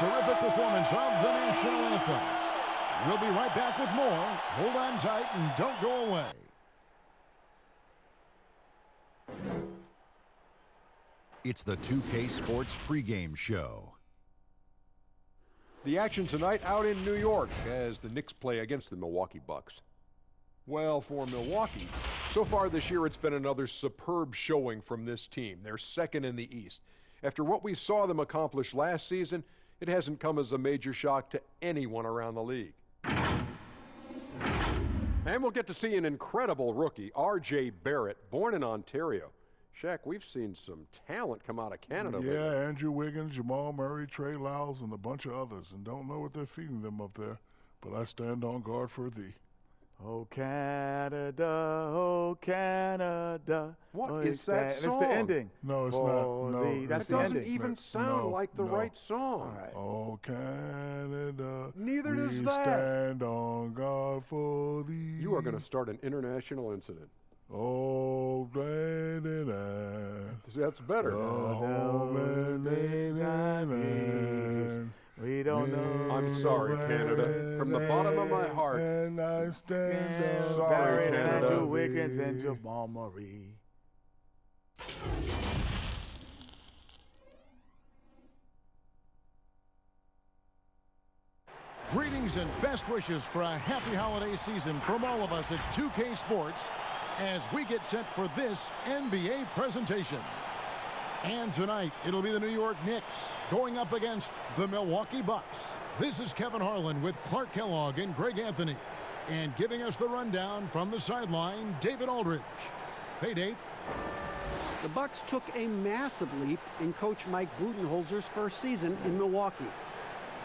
terrific performance of the national anthem. We'll be right back with more. Hold on tight and don't go away. It's the 2K Sports pregame show. The action tonight out in New York as the Knicks play against the Milwaukee Bucks. Well, for Milwaukee, so far this year it's been another superb showing from this team. They're second in the East. After what we saw them accomplish last season, it hasn't come as a major shock to anyone around the league. And we'll get to see an incredible rookie, R.J. Barrett, born in Ontario. Shaq, we've seen some talent come out of Canada. Yeah, lately. Andrew Wiggins, Jamal Murray, Trey Lyles, and a bunch of others. And don't know what they're feeding them up there, but I stand on guard for thee. Oh, Canada, oh, Canada. What is that song? It's the ending. No, it's not. No, that's That the doesn't ending. even sound like the right song. All right. Oh, Canada. Neither does we that. Stand on guard for thee. You are going to start an international incident. Oh, Canada. That's better. We don't know. I'm sorry, Canada. From the bottom of my heart. And I stand on Sorry, Barrett, Canada. Andrew Wiggins, and Jamal Murray. Greetings and best wishes for a happy holiday season from all of us at 2K Sports as we get set for this NBA presentation. And tonight, it'll be the New York Knicks going up against the Milwaukee Bucks. This is Kevin Harlan with Clark Kellogg and Greg Anthony. And giving us the rundown from the sideline, David Aldridge. Hey, Dave. The Bucks took a massive leap in Coach Mike Budenholzer's first season in Milwaukee.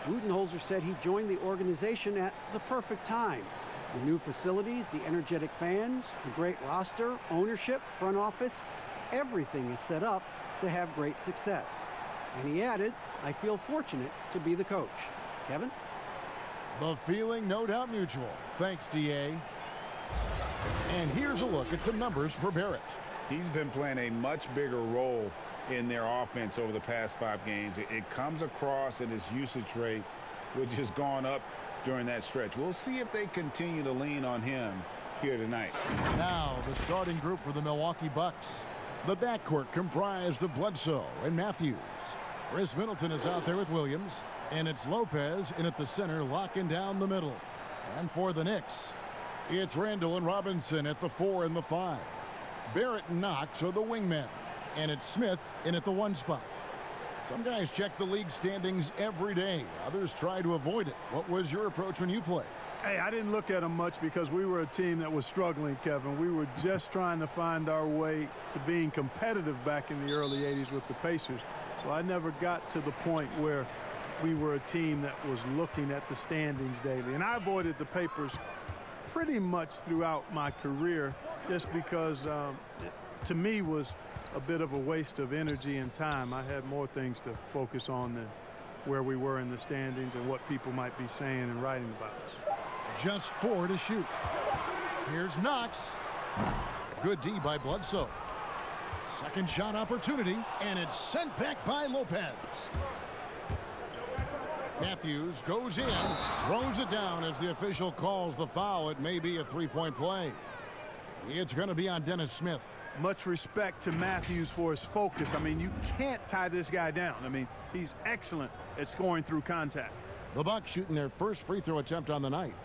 Budenholzer said he joined the organization at the perfect time. The new facilities, the energetic fans, the great roster, ownership, front office, everything is set up to have great success. And he added, I feel fortunate to be the coach. Kevin? The feeling no doubt mutual. Thanks, DA. And here's a look at some numbers for Barrett. He's been playing a much bigger role in their offense over the past 5 games. It comes across in his usage rate, which has gone up during that stretch. We'll see if they continue to lean on him here tonight. Now, the starting group for the Milwaukee Bucks. The backcourt comprised of Bledsoe and Matthews. Chris Middleton is out there with Williams, and it's Lopez in at the center, locking down the middle. And for the Knicks, it's Randall and Robinson at the 4 and the 5. Barrett and Knox are the wingmen, and it's Smith in at the 1 spot. Some guys check the league standings every day. Others try to avoid it. What was your approach when you played? Hey, I didn't look at them much because we were a team that was struggling, Kevin. We were just trying to find our way to being competitive back in the early 80s with the Pacers. So I never got to the point where we were a team that was looking at the standings daily. And I avoided the papers pretty much throughout my career just because it, to me, was a bit of a waste of energy and time. I had more things to focus on than where we were in the standings and what people might be saying and writing about us. Just 4 to shoot. Here's Knox. Good D by Bledsoe. Second shot opportunity, and it's sent back by Lopez. Matthews goes in, throws it down as the official calls the foul. It may be a 3-point play. It's going to be on Dennis Smith. Much respect to Matthews for his focus. I mean, you can't tie this guy down. I mean, he's excellent at scoring through contact. The Bucks shooting their first free throw attempt on the night.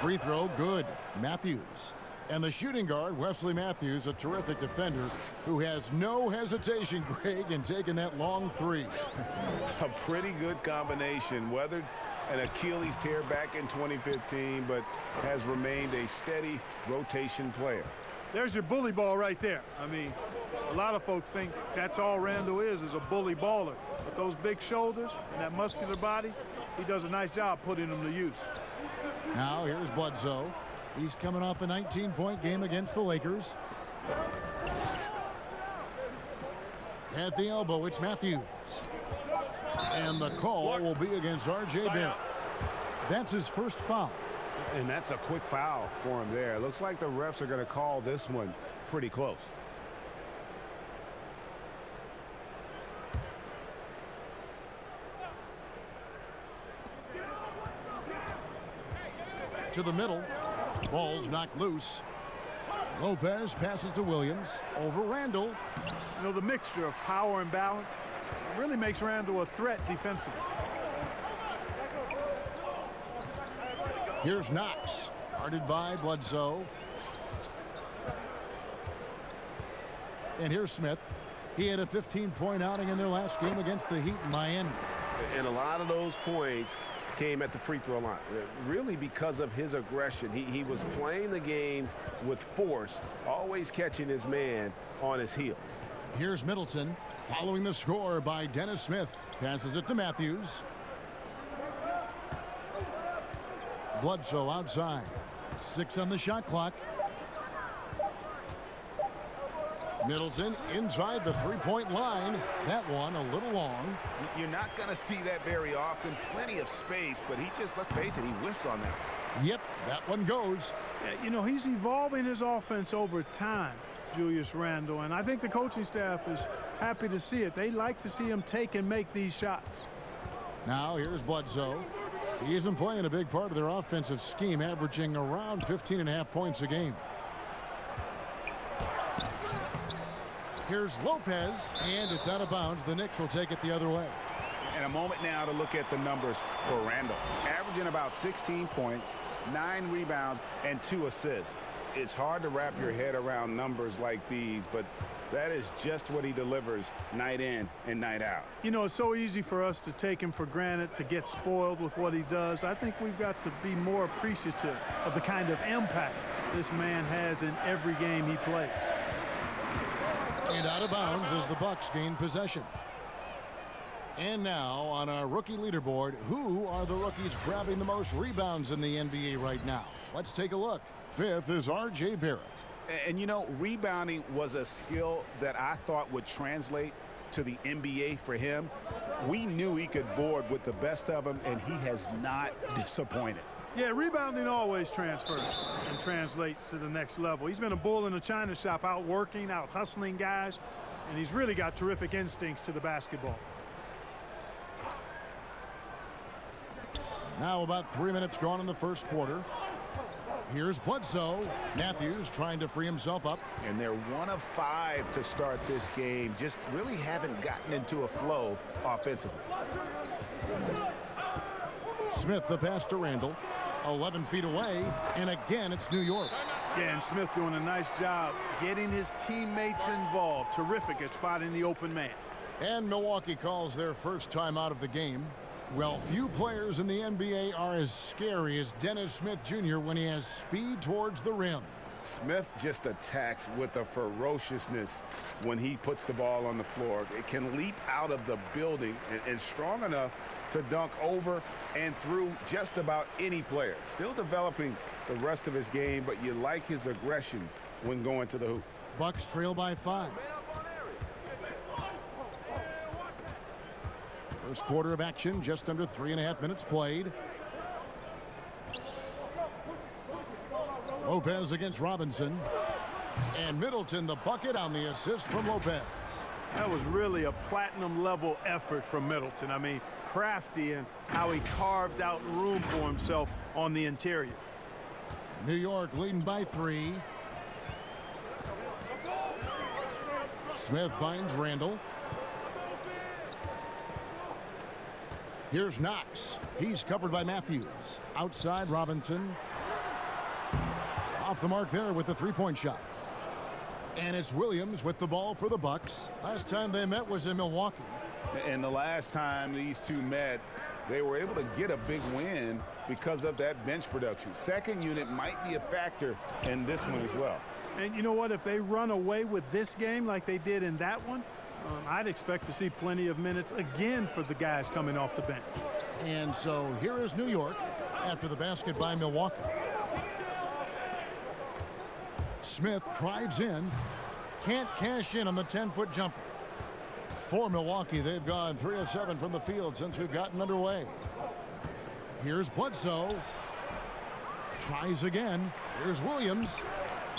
Free throw, good. Matthews. And the shooting guard, Wesley Matthews, a terrific defender who has no hesitation, Greg, in taking that long 3. A pretty good combination. Weathered an Achilles tear back in 2015, but has remained a steady rotation player. There's your bully ball right there. I mean, a lot of folks think that's all Randall is a bully baller. But those big shoulders and that muscular body, he does a nice job putting them to use. Now here's Bledsoe. He's coming off a 19-point game against the Lakers. At the elbow, it's Matthews. And the call will be against R.J. Barrett. That's his first foul. And that's a quick foul for him there. Looks like the refs are going to call this one pretty close. To the middle. Ball's knocked loose. Lopez passes to Williams. Over Randall. You know, the mixture of power and balance really makes Randall a threat defensively. Here's Knox. Guarded by Bledsoe. And here's Smith. He had a 15-point outing in their last game against the Heat in Miami. And a lot of those points came at the free throw line, really because of his aggression. He was playing the game with force, always catching his man on his heels. Here's Middleton, following the score by Dennis Smith. Passes it to Matthews. Bledsoe outside. 6 on the shot clock. Middleton inside the three-point line. That one a little long. You're not going to see that very often. Plenty of space, but he just, let's face it, he whiffs on that. Yep, that one goes. Yeah, you know, he's evolving his offense over time, Julius Randle, and I think the coaching staff is happy to see it. They like to see him take and make these shots. Now here's Bledsoe. He's been playing a big part of their offensive scheme, averaging around 15.5 points a game. Here's Lopez, and it's out of bounds. The Knicks will take it the other way. And a moment now to look at the numbers for Randall. Averaging about 16 points, 9 rebounds, and 2 assists. It's hard to wrap your head around numbers like these, but that is just what he delivers night in and night out. You know, it's so easy for us to take him for granted, to get spoiled with what he does. I think we've got to be more appreciative of the kind of impact this man has in every game he plays. And out of bounds as the Bucks gain possession. And now on our rookie leaderboard, who are the rookies grabbing the most rebounds in the NBA right now? Let's take a look. 5th is R.J. Barrett. And you know, rebounding was a skill that I thought would translate to the NBA for him. We knew he could board with the best of them, and he has not disappointed. Yeah, rebounding always transfers and translates to the next level. He's been a bull in a china shop, out working, out hustling guys, and he's really got terrific instincts to the basketball. Now about 3 minutes gone in the first quarter. Here's Bledsoe. Matthews trying to free himself up. And they're 1 of 5 to start this game. Just really haven't gotten into a flow offensively. Smith the pass to Randall. 11 feet away, and again it's New York. Yeah, and Smith doing a nice job getting his teammates involved. Terrific at spotting the open man. And Milwaukee calls their first time out of the game. Well, few players in the NBA are as scary as Dennis Smith Jr. when he has speed towards the rim. Smith just attacks with a ferociousness when he puts the ball on the floor. It can leap out of the building and strong enough to dunk over and through just about any player. Still developing the rest of his game, but you like his aggression when going to the hoop. Bucks trail by 5. First quarter of action, just under 3.5 minutes played. Lopez against Robinson. And Middleton the bucket on the assist from Lopez. That was really a platinum-level effort from Middleton. I mean, crafty in how he carved out room for himself on the interior. New York leading by 3. Smith finds Randall. Here's Knox. He's covered by Matthews. Outside Robinson. Off the mark there with the three-point shot. And it's Williams with the ball for the Bucks. Last time they met was in Milwaukee. And the last time these two met, they were able to get a big win because of that bench production. Second unit might be a factor in this one as well. And you know what? If they run away with this game like they did in that one, I'd expect to see plenty of minutes again for the guys coming off the bench. And so here is New York after the basket by Milwaukee. Smith drives in. Can't cash in on the 10-foot jumper. For Milwaukee, they've gone 3 of 7 from the field since we've gotten underway. Here's Bledsoe. Tries again. Here's Williams.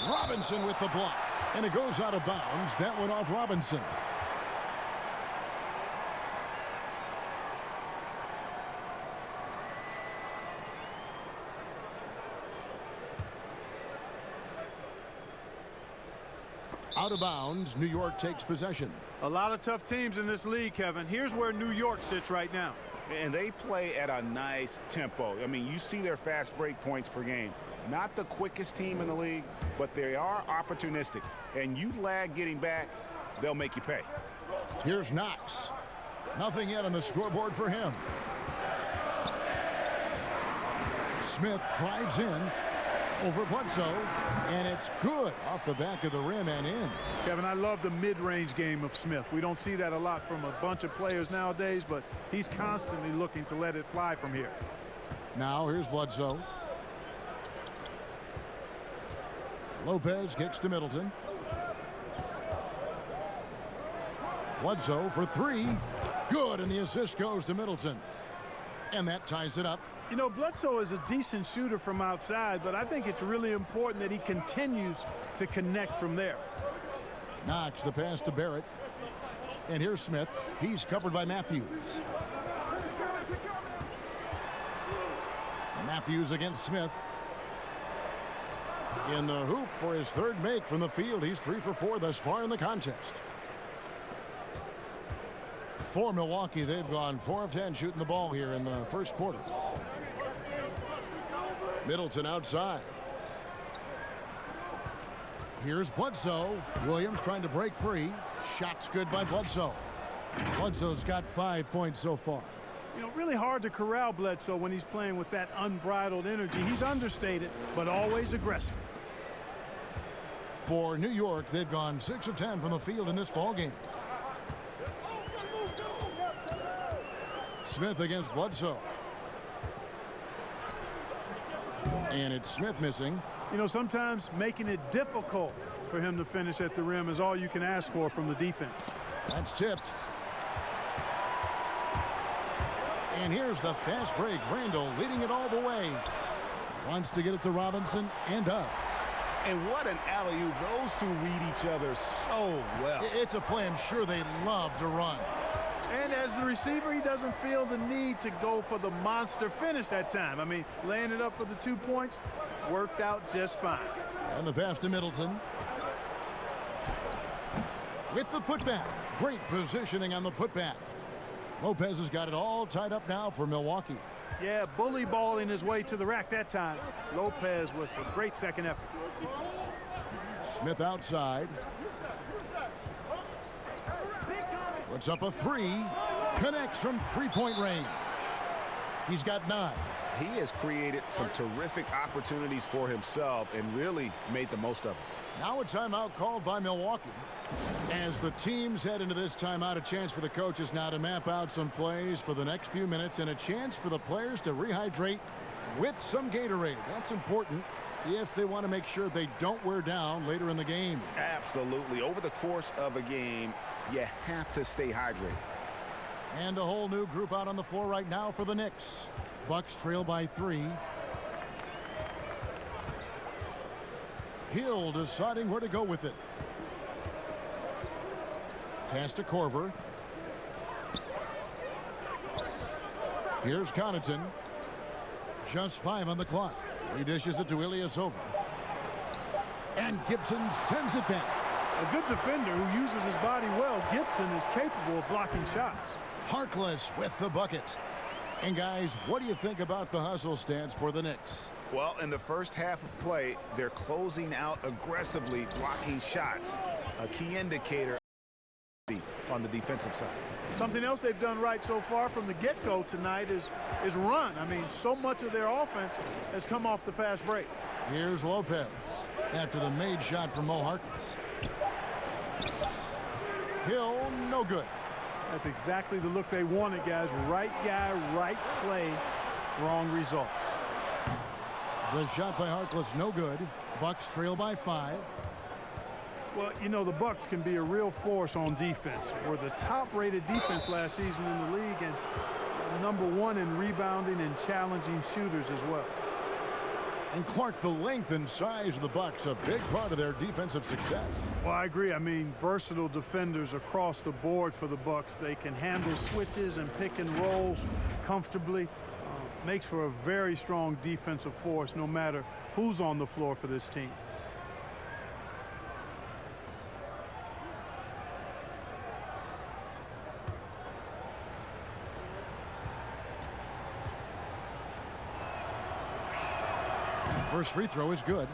Robinson with the block. And it goes out of bounds. That went off Robinson. Out of bounds, New York takes possession. A lot of tough teams in this league, Kevin. Here's where New York sits right now. And they play at a nice tempo. I mean, you see their fast break points per game. Not the quickest team in the league, but they are opportunistic. And you lag getting back, they'll make you pay. Here's Knox. Nothing yet on the scoreboard for him. Smith drives in over Bledsoe, and it's good off the back of the rim and in. Kevin, I love the mid-range game of Smith. We don't see that a lot from a bunch of players nowadays, but he's constantly looking to let it fly from here. Now here's Bledsoe. Lopez kicks to Middleton. Bledsoe for 3. Good, and the assist goes to Middleton. And that ties it up. You know, Bledsoe is a decent shooter from outside, but I think it's really important that he continues to connect from there. Knox the pass to Barrett. And here's Smith. He's covered by Matthews. Matthews against Smith. In the hoop for his 3rd make from the field. He's 3 for 4 thus far in the contest. For Milwaukee, they've gone 4 of 10 shooting the ball here in the first quarter. Middleton outside. Here's Bledsoe. Williams trying to break free. Shot's good by Bledsoe. Bledsoe's got 5 points so far. You know, really hard to corral Bledsoe when he's playing with that unbridled energy. He's understated, but always aggressive. For New York, they've gone 6 of 10 from the field in this ball game. Smith against Bledsoe. And it's Smith missing. You know, sometimes making it difficult for him to finish at the rim is all you can ask for from the defense. That's tipped. And here's the fast break. Randall leading it all the way. Wants to get it to Robinson and does. And what an alley-oop. Those two read each other so well. It's a play I'm sure they love to run. And as the receiver, he doesn't feel the need to go for the monster finish that time. I mean, laying it up for the 2 points worked out just fine. And the pass to Middleton. With the putback. Great positioning on the putback. Lopez has got it all tied up now for Milwaukee. Yeah, bully balling his way to the rack that time. Lopez with a great second effort. Smith outside. Puts up a 3. Connects from 3-point range. He's got 9. He has created some terrific opportunities for himself and really made the most of them. Now a timeout called by Milwaukee. As the teams head into this timeout, a chance for the coaches now to map out some plays for the next few minutes and a chance for the players to rehydrate with some Gatorade. That's important if they want to make sure they don't wear down later in the game. Absolutely. Over the course of a game, you have to stay hydrated. And a whole new group out on the floor right now for the Knicks. Bucks trail by 3. Hill deciding where to go with it. Pass to Korver. Here's Connaughton. Just 5 on the clock. He dishes it to Ilyasova. And Gibson sends it back. A good defender who uses his body well. Gibson is capable of blocking shots. Harkless with the bucket. And guys, what do you think about the hustle stance for the Knicks? Well, in the first half of play, they're closing out aggressively, blocking shots. A key indicator on the defensive side. Something else they've done right so far from the get-go tonight is run. I mean, so much of their offense has come off the fast break. Here's Lopez after the made shot from Mo Harkless. Hill, no good. That's exactly the look they wanted, guys. Right guy, right play, wrong result. The shot by Harkless, no good. Bucks trail by 5. Well, you know, the Bucks can be a real force on defense. We're the top-rated defense last season in the league and #1 in rebounding and challenging shooters as well. And Clark, the length and size of the Bucks, a big part of their defensive success. Well, I agree. I mean, versatile defenders across the board for the Bucks. They can handle switches and pick and rolls comfortably. Makes for a very strong defensive force no matter who's on the floor for this team. First free throw is good.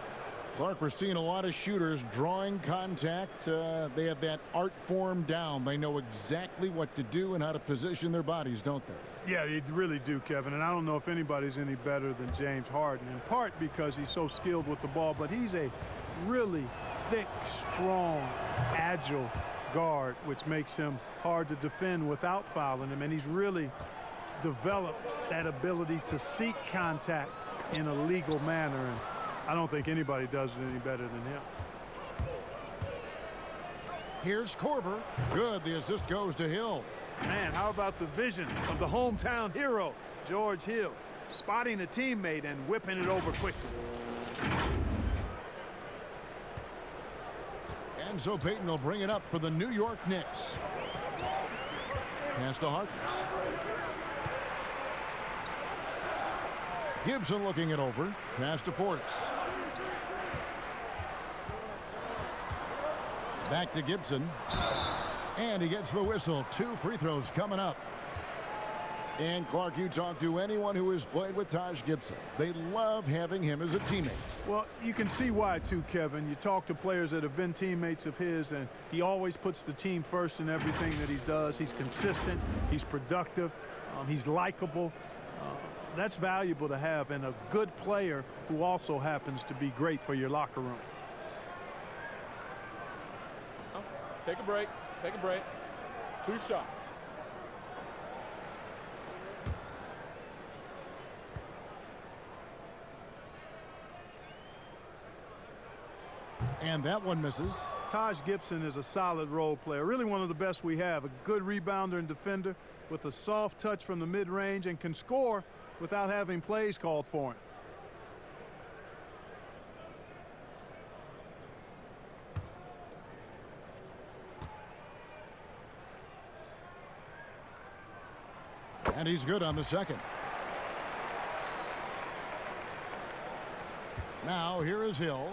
Clark, we're seeing a lot of shooters drawing contact. They have that art form down. They know exactly what to do and how to position their bodies, don't they? Yeah, they really do, Kevin. And I don't know if anybody's any better than James Harden, in part because he's so skilled with the ball, but he's a really thick, strong, agile guard, which makes him hard to defend without fouling him. And he's really developed that ability to seek contact in a legal manner. And I don't think anybody does it any better than him. Here's Korver. Good. The assist goes to Hill. Man, how about the vision of the hometown hero, George Hill, spotting a teammate and whipping it over quickly. And so Payton will bring it up for the New York Knicks. Pass to Harkless. Gibson looking it over. Pass to Portis. Back to Gibson. And he gets the whistle. 2 free throws coming up. And Clark, you talk to anyone who has played with Taj Gibson. They love having him as a teammate. Well, you can see why too, Kevin. You talk to players that have been teammates of his, and he always puts the team first in everything that he does. He's consistent. He's productive. He's likable. That's valuable to have, and a good player who also happens to be great for your locker room. Take a break. Take a break. 2 shots. And that one misses. Taj Gibson is a solid role player, really one of the best we have. A good rebounder and defender with a soft touch from the mid-range and can score without having plays called for him. And he's good on the second. Now here is Hill.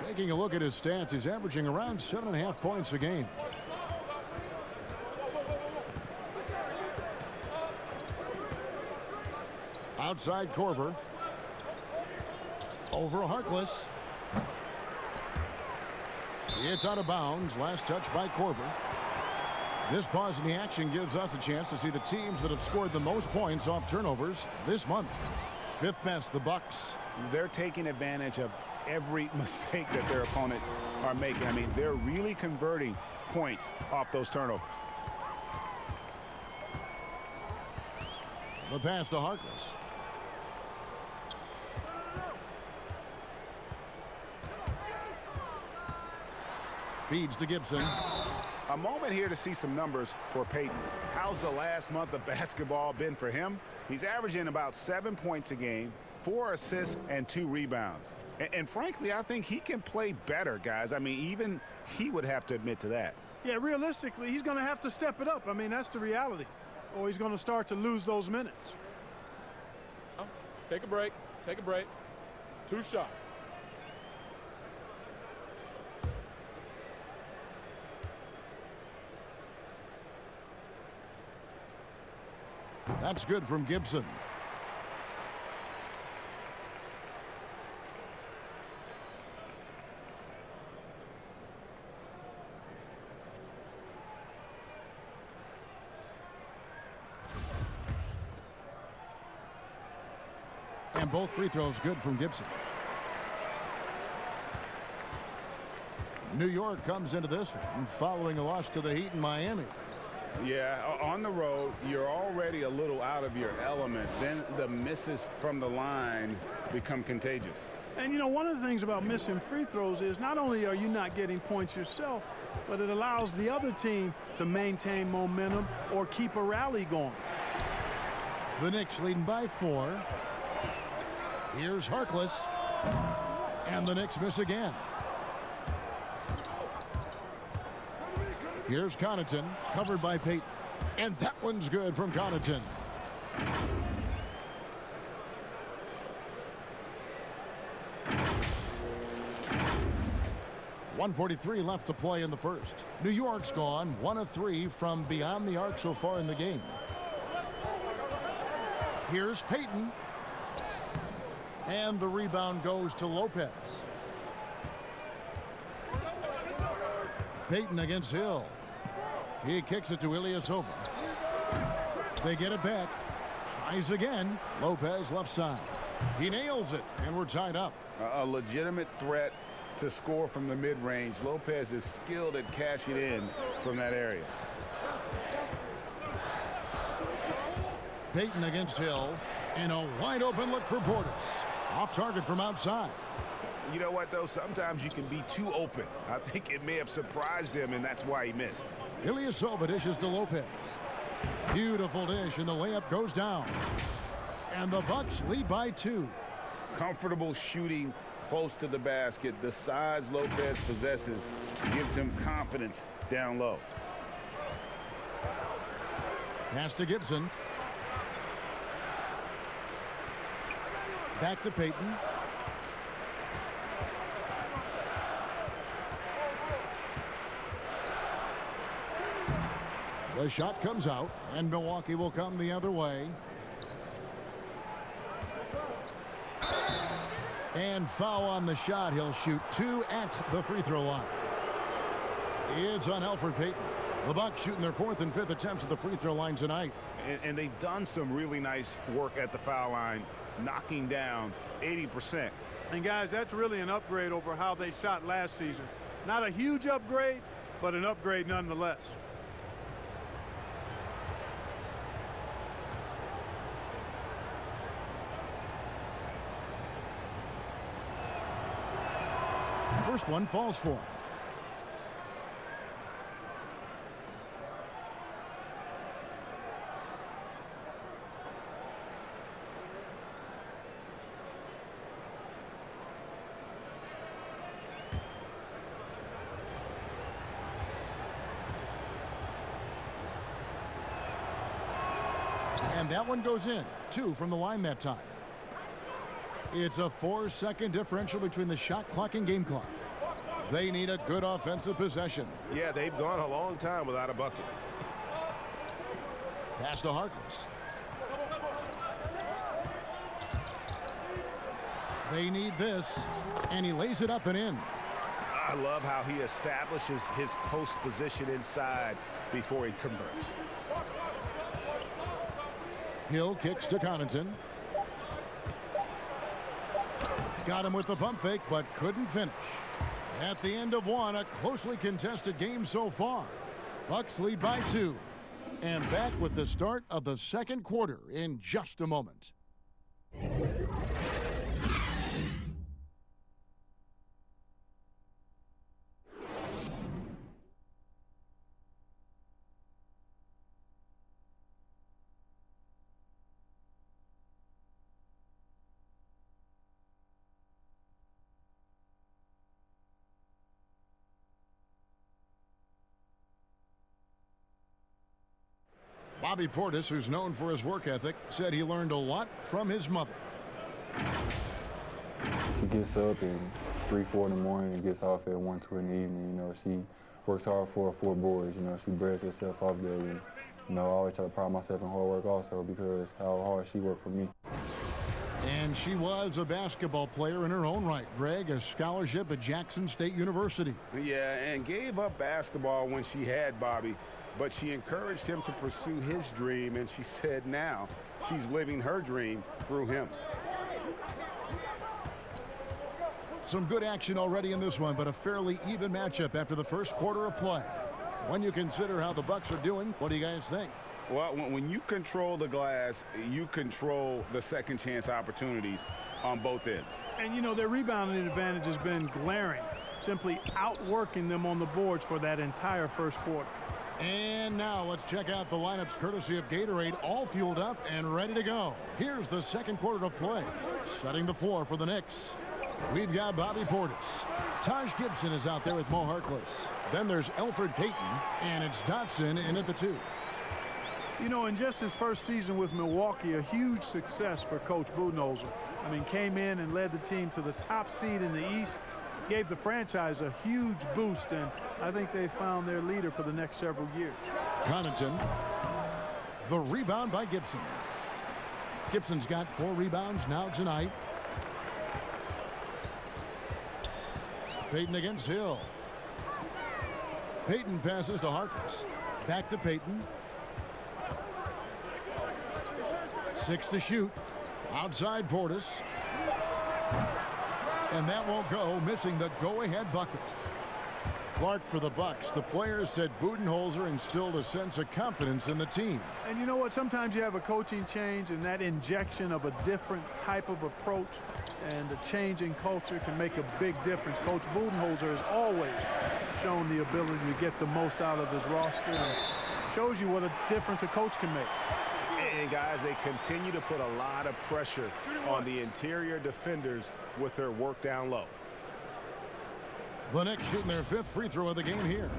Taking a look at his stats, he's averaging around 7.5 points a game. Outside Korver. Over Harkless. It's out of bounds. Last touch by Korver. This pause in the action gives us a chance to see the teams that have scored the most points off turnovers this month. 5th best, the Bucks. They're taking advantage of every mistake that their opponents are making. I mean, they're really converting points off those turnovers. The pass to Harkless. Feeds to Gibson. A moment here to see some numbers for Payton. How's the last month of basketball been for him? He's averaging about 7 points a game, 4 assists, and 2 rebounds. And frankly, I think he can play better, guys. I mean, even he would have to admit to that. Yeah, realistically, he's going to have to step it up. I mean, that's the reality. Or he's going to start to lose those minutes. Take a break. Take a break. 2 shots. That's good from Gibson. And both free throws good from Gibson. New York comes into this one following a loss to the Heat in Miami. Yeah, on the road, you're already a little out of your element. Then the misses from the line become contagious. And, you know, one of the things about missing free throws is not only are you not getting points yourself, but it allows the other team to maintain momentum or keep a rally going. The Knicks leading by 4. Here's Harkless. And the Knicks miss again. Here's Connaughton, covered by Payton. And that one's good from Connaughton. .143 left to play in the first. New York's gone 1 of 3 from beyond the arc so far in the game. Here's Payton. And the rebound goes to Lopez. Payton against Hill. He kicks it to Ilyasova. They get it back. Tries again. Lopez left side. He nails it, and we're tied up. A legitimate threat to score from the mid-range. Lopez is skilled at cashing in from that area. Payton against Hill. And a wide open look for Portis. Off target from outside. You know what, though? Sometimes you can be too open. I think it may have surprised him, and that's why he missed. Ilyasova dishes to Lopez. Beautiful dish, and the layup goes down. And the Bucks lead by 2. Comfortable shooting close to the basket. The size Lopez possesses gives him confidence down low. Pass to Gibson. Back to Payton. The shot comes out, and Milwaukee will come the other way. And foul on the shot. He'll shoot 2 at the free throw line. It's on Elfrid Payton. The Bucks shooting their 4th and 5th attempts at the free throw line tonight. And they've done some really nice work at the foul line, knocking down 80%. And, guys, that's really an upgrade over how they shot last season. Not a huge upgrade, but an upgrade nonetheless. First one falls for him. And that one goes in. 2 from the line that time. It's a 4-second differential between the shot clock and game clock. They need a good offensive possession. Yeah, they've gone a long time without a bucket. Pass to Harkless. They need this, and he lays it up and in. I love how he establishes his post position inside before he converts. Hill kicks to Connaughton. Got him with the pump fake, but couldn't finish. At the end of one, a closely contested game so far. Bucks lead by 2. And back with the start of the second quarter in just a moment. Bobby Portis, who's known for his work ethic, said he learned a lot from his mother. She gets up at 3, 4 in the morning and gets off at 1, 2 in the evening. You know, she works hard for her 4 boys. You know, she breaks herself off daily. You know, I always try to pride myself in hard work also because how hard she worked for me. And she was a basketball player in her own right. Greg, a scholarship at Jackson State University. Yeah, and gave up basketball when she had Bobby, but she encouraged him to pursue his dream, and she said now she's living her dream through him. Some good action already in this one, but a fairly even matchup after the first quarter of play. When you consider how the Bucks are doing, what do you guys think? Well, when you control the glass, you control the second chance opportunities on both ends. And, you know, their rebounding advantage has been glaring, simply outworking them on the boards for that entire first quarter. And now let's check out the lineups courtesy of Gatorade, all fueled up and ready to go. Here's the second quarter of play. Setting the floor for the Knicks, we've got Bobby Portis. Taj Gibson is out there with Mo Harkless. Then there's Elfrid Payton, and it's Dotson in at the 2. You know, in just his first season with Milwaukee, a huge success for Coach Budenholzer. I mean, came in and led the team to the top seed in the East, gave the franchise a huge boost, and I think they found their leader for the next several years. Connaughton, the rebound by Gibson. Gibson's got 4 rebounds now tonight. Payton against Hill. Payton passes to Harkless. Back to Payton. 6 to shoot. Outside Portis. And that won't go, missing the go-ahead bucket. Clark for the Bucks. The players said Budenholzer instilled a sense of confidence in the team. And you know what? Sometimes you have a coaching change, and that injection of a different type of approach and a change in culture can make a big difference. Coach Budenholzer has always shown the ability to get the most out of his roster, and shows you what a difference a coach can make. And guys, they continue to put a lot of pressure on the interior defenders with their work down low. The Knicks shooting their 5th free throw of the game here.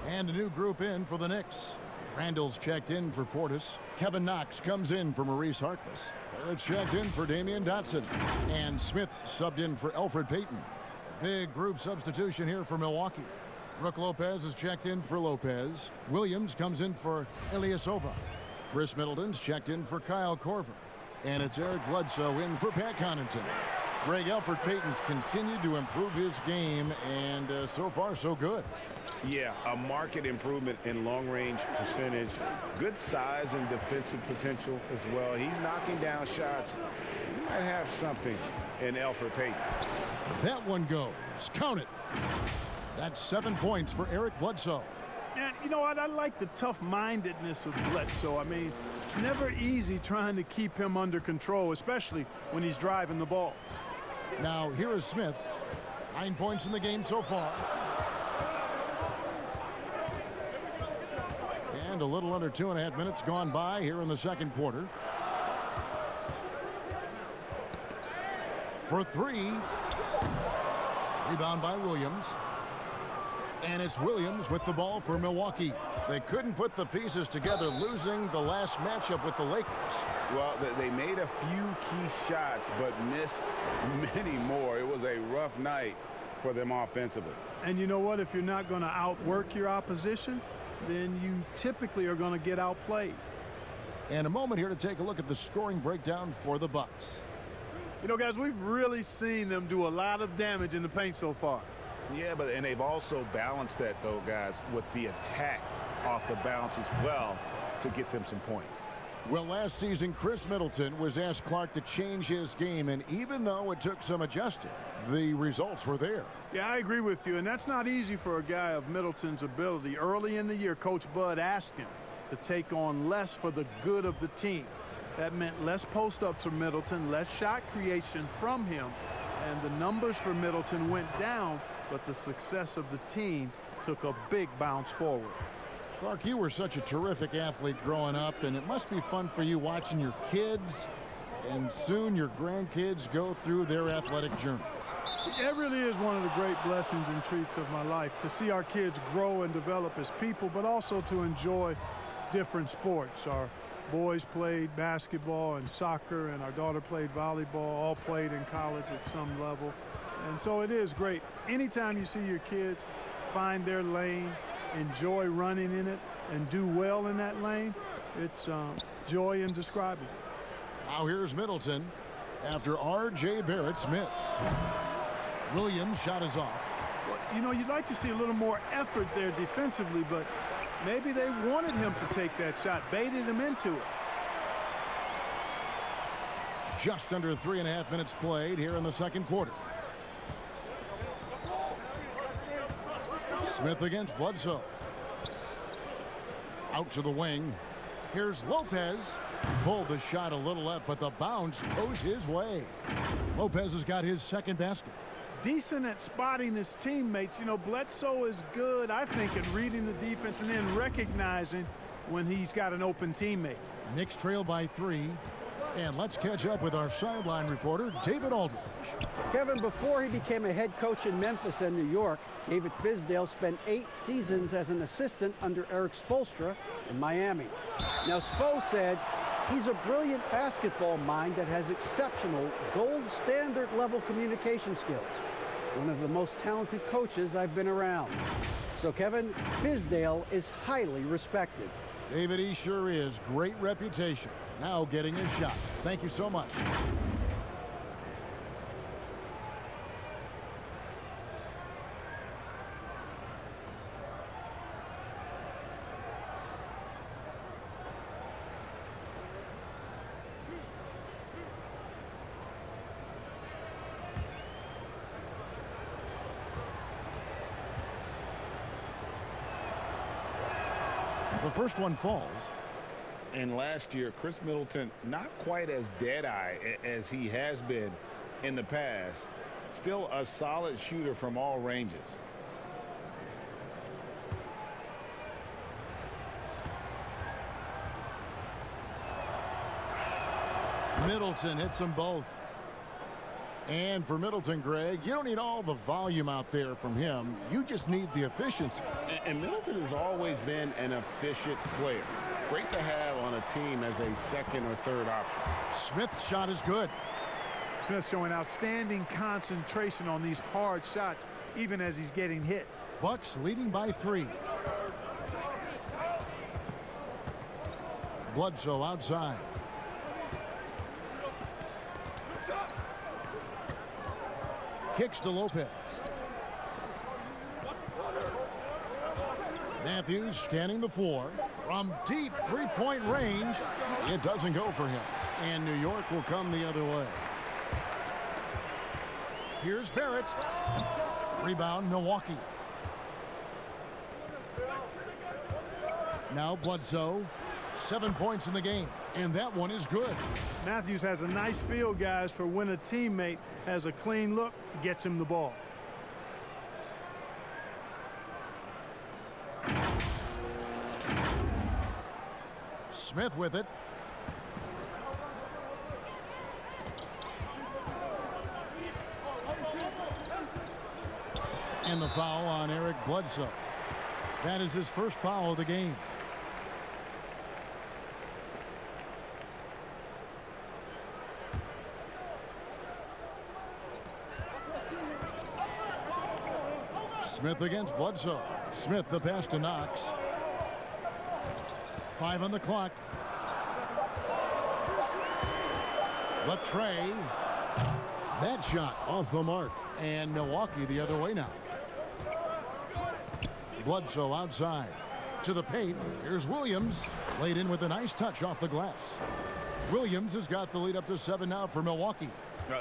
And a new group in for the Knicks. Randall's checked in for Portis. Kevin Knox comes in for Maurice Harkless. Barrett's checked in for Damian Dotson. And Smith subbed in for Elfrid Payton. Big group substitution here for Milwaukee. Brook Lopez is checked in for Lopez. Williams comes in for Ilyasova. Chris Middleton's checked in for Kyle Korver. And it's Eric Bledsoe in for Pat Connaughton. Greg, Elfrid Payton's continued to improve his game, and so far so good. Yeah, a marked improvement in long-range percentage. Good size and defensive potential as well. He's knocking down shots. He might have something in Elfrid Payton. That one goes. Count it. That's 7 points for Eric Bledsoe. And you know what? I like the tough-mindedness of Bledsoe. I mean, it's never easy trying to keep him under control, especially when he's driving the ball. Now, here is Smith. 9 points in the game so far. And a little under 2.5 minutes gone by here in the second quarter. For 3. Rebound by Williams. And it's Williams with the ball for Milwaukee. They couldn't put the pieces together, losing the last matchup with the Lakers. Well, they made a few key shots, but missed many more. It was a rough night for them offensively. And you know what? If you're not going to outwork your opposition, then you typically are going to get outplayed. And a moment here to take a look at the scoring breakdown for the Bucks. You know, guys, we've really seen them do a lot of damage in the paint so far. Yeah, and they've also balanced that, though, guys, with the attack off the bounce as well to get them some points. Well, last season, Chris Middleton was asked Clark to change his game, and even though it took some adjusting, the results were there. Yeah, I agree with you, and that's not easy for a guy of Middleton's ability. Early in the year, Coach Bud asked him to take on less for the good of the team. That meant less post-ups for Middleton, less shot creation from him, and the numbers for Middleton went down, but the success of the team took a big bounce forward. Clark, you were such a terrific athlete growing up, and it must be fun for you watching your kids and soon your grandkids go through their athletic journeys. It really is one of the great blessings and treats of my life, to see our kids grow and develop as people, but also to enjoy different sports. Our boys played basketball and soccer, and our daughter played volleyball, all played in college at some level. And so it is great. Anytime you see your kids find their lane, enjoy running in it, and do well in that lane, it's joy indescribable. Now here's Middleton after R.J. Barrett's miss. Williams' shot is off. Well, you know, you'd like to see a little more effort there defensively, but maybe they wanted him to take that shot, baited him into it. Just under 3.5 minutes played here in the second quarter. Smith against Bledsoe. Out to the wing. Here's Lopez. Pulled the shot a little left, but the bounce goes his way. Lopez has got his second basket. Decent at spotting his teammates. You know, Bledsoe is good, I think, at reading the defense and then recognizing when he's got an open teammate. Knicks trail by 3. And let's catch up with our sideline reporter, David Aldridge. Kevin, before he became a head coach in Memphis and New York, David Fizdale spent 8 seasons as an assistant under Eric Spoelstra in Miami. Now, Spo said he's a brilliant basketball mind that has exceptional gold standard level communication skills. One of the most talented coaches I've been around. So, Kevin, Fizdale is highly respected. David, he sure is. Great reputation. Now getting his shot. Thank you so much. The first one falls. And last year, Chris Middleton, not quite as dead-eye as he has been in the past. Still a solid shooter from all ranges. Middleton hits them both. And for Middleton, Greg, you don't need all the volume out there from him. You just need the efficiency. And Middleton has always been an efficient player. Great to have on a team as a second or third option. Smith's shot is good. Smith showing outstanding concentration on these hard shots, even as he's getting hit. Bucks leading by 3. Bledsoe outside. Kicks to Lopez. Matthews scanning the floor. From deep three-point range, it doesn't go for him. And New York will come the other way. Here's Barrett. Rebound, Milwaukee. Now Bledsoe. 7 points in the game. And that one is good. Matthews has a nice feel, guys, for when a teammate has a clean look, gets him the ball. Smith with it. And the foul on Eric Bledsoe. That is his first foul of the game. Smith against Bledsoe. Smith the pass to Knox. 5 on the clock. The tray. That shot off the mark. And Milwaukee the other way now. Bledsoe outside. To the paint. Here's Williams. Laid in with a nice touch off the glass. Williams has got the lead up to 7 now for Milwaukee.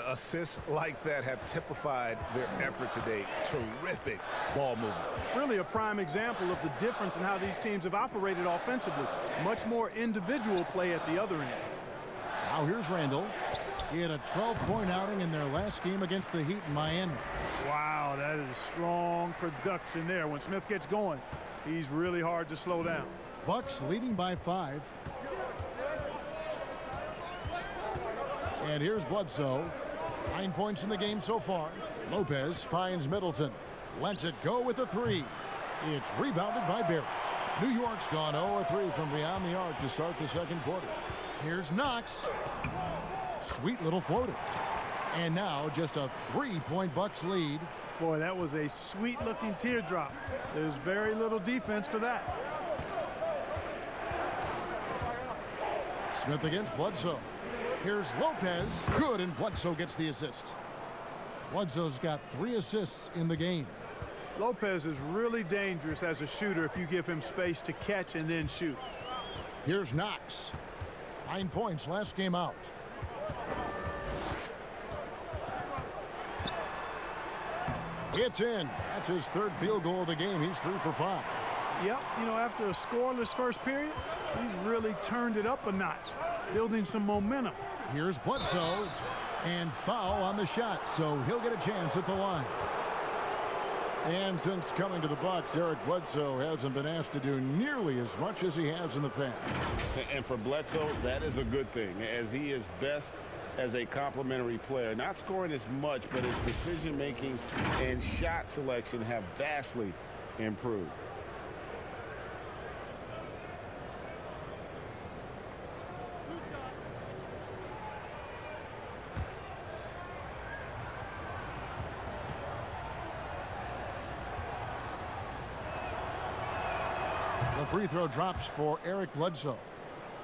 Assists like that have typified their effort today. Terrific ball movement. Really a prime example of the difference in how these teams have operated offensively. Much more individual play at the other end. Now here's Randall. He had a 12-point outing in their last game against the Heat in Miami. Wow, that is strong production there. When Smith gets going, he's really hard to slow down. Bucks leading by 5. And here's Bledsoe. 9 points in the game so far. Lopez finds Middleton. Lets it go with a 3. It's rebounded by Barrett. New York's gone 0-3 from beyond the arc to start the second quarter. Here's Knox. Sweet little floater. And now just a 3-point Bucks lead. Boy, that was a sweet-looking teardrop. There's very little defense for that. Smith against Bledsoe. Here's Lopez. Good, and Bledsoe gets the assist. Bledsoe's got 3 assists in the game. Lopez is really dangerous as a shooter if you give him space to catch and then shoot. Here's Knox. 9 points last game out. It's in. That's his third field goal of the game. He's 3 for 5. Yep, you know, after a scoreless first period, he's really turned it up a notch, building some momentum. Here's Bledsoe, and foul on the shot, so he'll get a chance at the line. And since coming to the Bucks, Eric Bledsoe hasn't been asked to do nearly as much as he has in the past. And for Bledsoe, that is a good thing, as he is best as a complementary player. Not scoring as much, but his decision-making and shot selection have vastly improved. The free throw drops for Eric Bledsoe.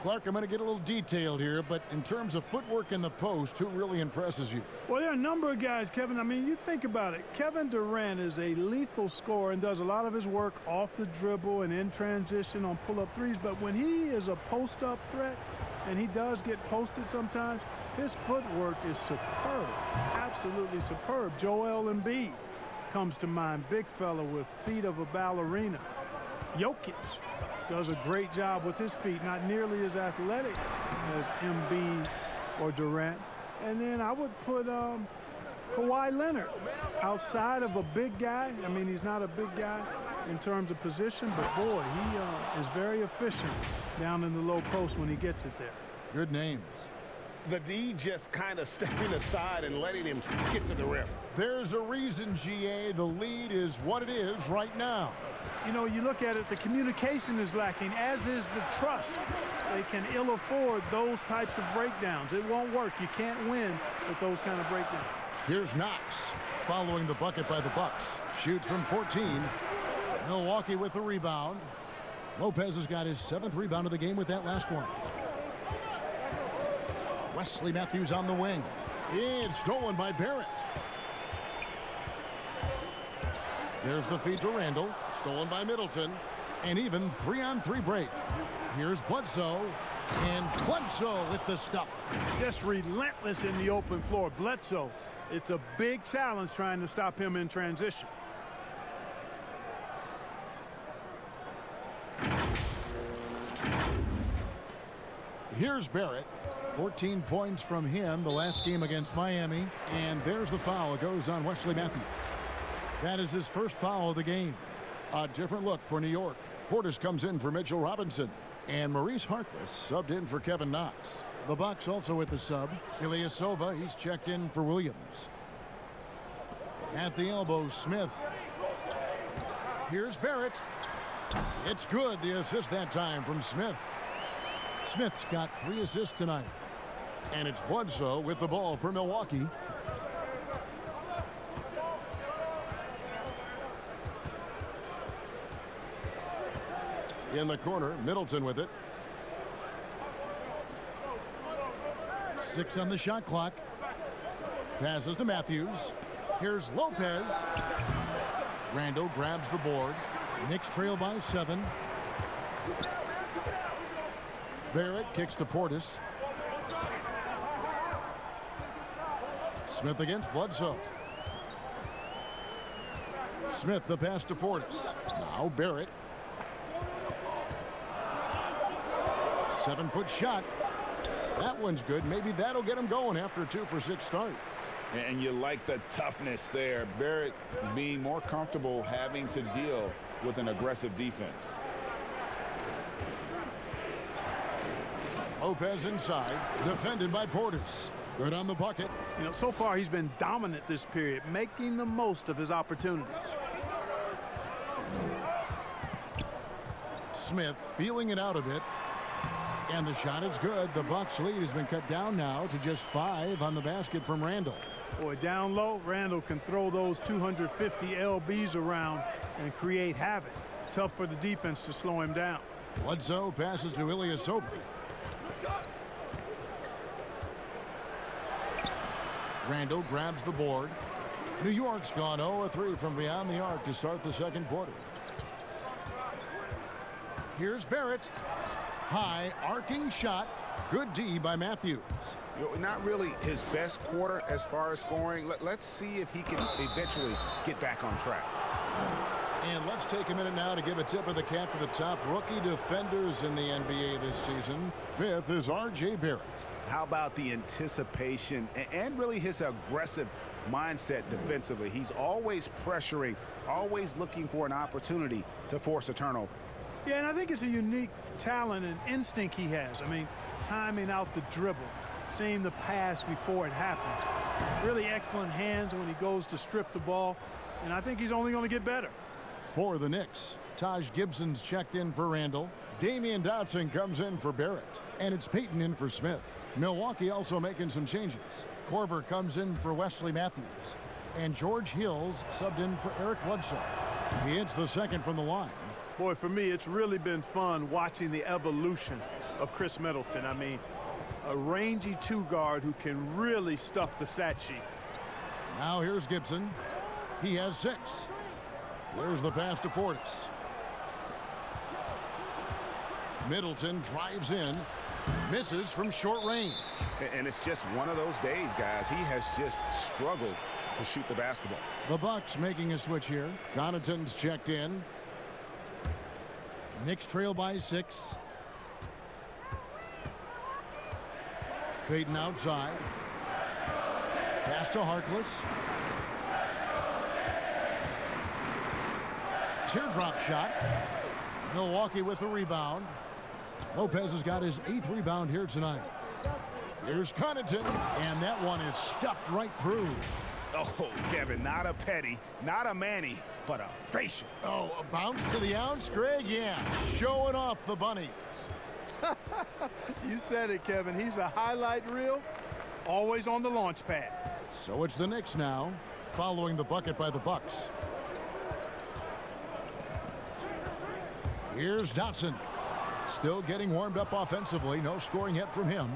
Clark, I'm going to get a little detailed here, but in terms of footwork in the post, who really impresses you? Well, there are a number of guys, Kevin. I mean, you think about it. Kevin Durant is a lethal scorer and does a lot of his work off the dribble and in transition on pull-up threes. But when he is a post-up threat, and he does get posted sometimes, his footwork is superb, absolutely superb. Joel Embiid comes to mind, big fella with feet of a ballerina. Jokic does a great job with his feet, not nearly as athletic as Embiid or Durant. And then I would put Kawhi Leonard outside of a big guy. I mean, he's not a big guy in terms of position, but boy, he is very efficient down in the low post when he gets it there. Good names. The D just kind of stepping aside and letting him get to the rim. There's a reason, GA, the lead is what it is right now. You know, you look at it, the communication is lacking, as is the trust. They can ill afford those types of breakdowns. It won't work. You can't win with those kind of breakdowns. Here's Knox following the bucket by the Bucks. Shoots from 14. Milwaukee with the rebound. Lopez has got his 7th rebound of the game with that last one. Wesley Matthews on the wing. It's stolen by Barrett. There's the feed to Randall. Stolen by Middleton. And even 3-on-3 break. Here's Bledsoe. And Bledsoe with the stuff. Just relentless in the open floor. Bledsoe, it's a big challenge trying to stop him in transition. Here's Barrett. 14 points from him the last game against Miami. And there's the foul. It goes on Wesley Matthews. That is his first foul of the game. A different look for New York. Portis comes in for Mitchell Robinson. And Maurice Harkless subbed in for Kevin Knox. The Bucks also with the sub. Ilyasova, he's checked in for Williams. At the elbow, Smith. Here's Barrett. It's good. The assist that time from Smith. Smith's got 3 assists tonight. And it's Bledsoe with the ball for Milwaukee. In the corner, Middleton with it. 6 on the shot clock. Passes to Matthews. Here's Lopez. Randall grabs the board. Knicks trail by 7. Barrett kicks to Portis. Smith against Bledsoe. Smith the pass to Portis. Now Barrett. 7-foot shot. That one's good. Maybe that'll get him going after a 2-for-6 start. And you like the toughness there. Barrett being more comfortable having to deal with an aggressive defense. Lopez inside, defended by Portis. Good on the bucket. You know, so far he's been dominant this period, making the most of his opportunities. Smith feeling it out a bit. And the shot is good. The Bucks lead has been cut down now to just 5 on the basket from Randall. Boy, down low, Randall can throw those 250 LBs around and create havoc. Tough for the defense to slow him down. Bledsoe passes to Ilyasova. Randall grabs the board. New York's gone 0-3 from beyond the arc to start the second quarter. Here's Barrett. High arcing shot. Good D by Matthews. Not really his best quarter as far as scoring. Let's see if he can eventually get back on track. And let's take a minute now to give a tip of the cap to the top rookie defenders in the NBA this season. 5th is R.J. Barrett. How about the anticipation and really his aggressive mindset defensively? He's always pressuring, always looking for an opportunity to force a turnover. Yeah, and I think it's a unique talent and instinct he has. I mean, timing out the dribble, seeing the pass before it happens. Really excellent hands when he goes to strip the ball, and I think he's only going to get better. For the Knicks, Taj Gibson's checked in for Randall. Damian Dotson comes in for Barrett. And it's Peyton in for Smith. Milwaukee also making some changes. Corver comes in for Wesley Matthews. And George Hills subbed in for Eric Bledsoe. He hits the second from the line. Boy, for me, it's really been fun watching the evolution of Chris Middleton. I mean, a rangy two-guard who can really stuff the stat sheet. Now here's Gibson. He has 6. There's the pass to Portis. Middleton drives in, misses from short range. And it's just one of those days, guys. He has just struggled to shoot the basketball. The Bucks making a switch here. Connaughton's checked in. Knicks trail by 6. Peyton outside. Pass to Harkless. Teardrop shot. Milwaukee with the rebound. Lopez has got his 8th rebound here tonight. Here's Connaughton, and that one is stuffed right through. Oh, Kevin, not a Petty, not a Manny, but a facial. Oh, a bounce to the ounce, Greg? Yeah, showing off the bunnies. You said it, Kevin. He's a highlight reel, always on the launch pad. So it's the Knicks now, following the bucket by the Bucks. Here's Dotson. Still getting warmed up offensively. No scoring yet from him.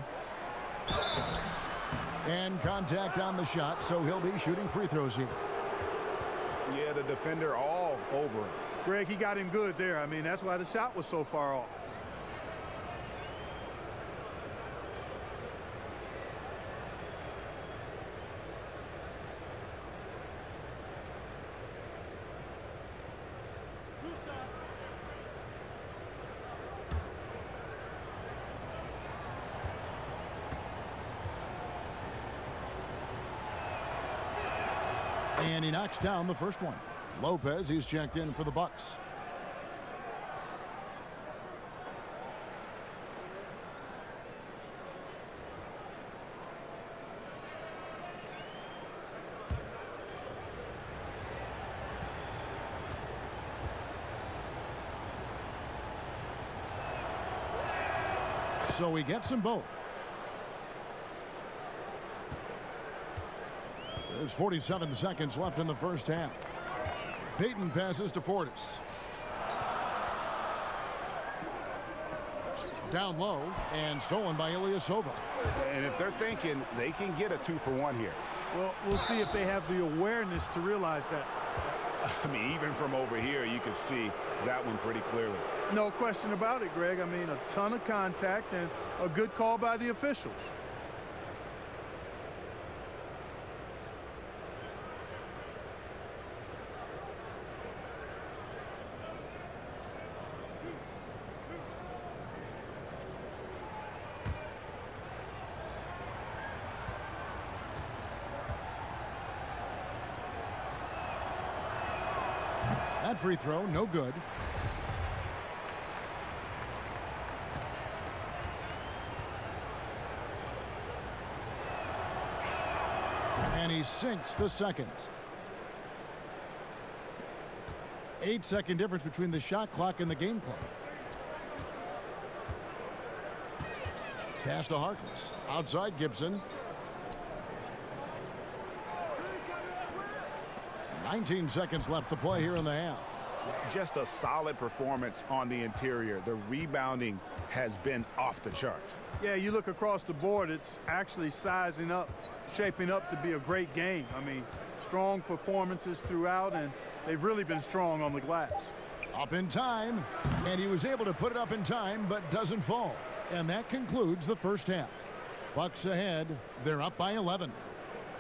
And contact on the shot, so he'll be shooting free throws here. Yeah, the defender all over him. Greg, he got him good there. I mean, that's why the shot was so far off. And he knocks down the first one. Lopez, he's checked in for the Bucks. So he gets them both. There's 47 seconds left in the first half. Peyton passes to Portis. Down low and stolen by Ilyasova. And if they're thinking they can get a 2-for-1 here. Well, we'll see if they have the awareness to realize that. I mean, even from over here, you can see that one pretty clearly. No question about it, Greg. I mean, a ton of contact and a good call by the officials. That free throw, no good. And he sinks the second. 8-second difference between the shot clock and the game clock. Pass to Harkless. Outside Gibson. 19 seconds left to play here in the half. Just a solid performance on the interior. The rebounding has been off the charts. Yeah, you look across the board, it's actually sizing up, shaping up to be a great game. I mean, strong performances throughout, and they've really been strong on the glass. Up in time, and he was able to put it up in time, but doesn't fall. And that concludes the first half. Bucks ahead. They're up by 11.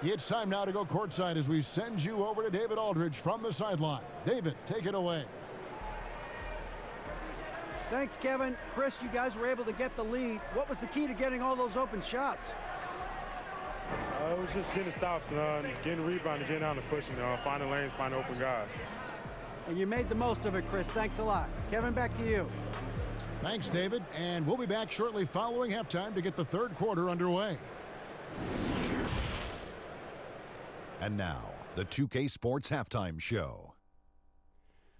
It's time now to go courtside as we send you over to David Aldridge from the sideline. David, take it away. Thanks, Kevin. Chris, you guys were able to get the lead. What was the key to getting all those open shots? It was just getting stops, getting rebounding, getting out and pushing, finding lanes, finding open guys. And you made the most of it, Chris. Thanks a lot. Kevin, back to you. Thanks, David. And we'll be back shortly following halftime to get the third quarter underway. And now, the 2K Sports Halftime Show.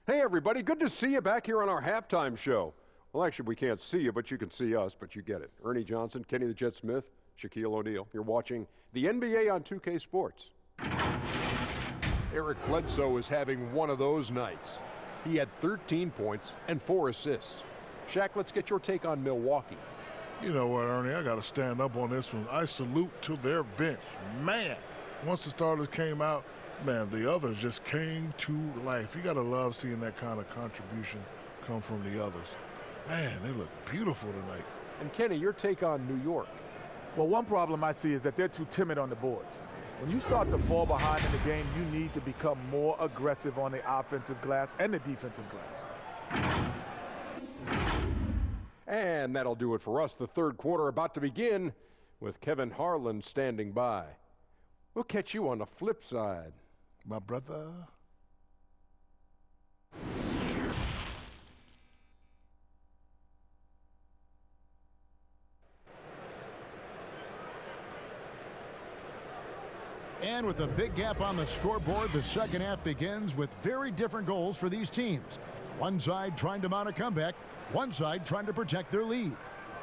Hey, everybody. Good to see you back here on our halftime show. Well, actually, we can't see you, but you can see us, but you get it. Ernie Johnson, Kenny the Jet Smith, Shaquille O'Neal. You're watching the NBA on 2K Sports. Eric Bledsoe is having one of those nights. He had 13 points and 4 assists. Shaq, let's get your take on Milwaukee. You know what, Ernie? I got to stand up on this one. I salute to their bench. Man, once the starters came out, man, the others just came to life. You got to love seeing that kind of contribution come from the others. Man, they look beautiful tonight. And Kenny, your take on New York. Well, one problem I see is that they're too timid on the boards. When you start to fall behind in the game, you need to become more aggressive on the offensive glass and the defensive glass. And that'll do it for us. The third quarter about to begin with Kevin Harlan standing by. We'll catch you on the flip side. My brother. And with a big gap on the scoreboard, the second half begins with very different goals for these teams. One side trying to mount a comeback, one side trying to protect their lead.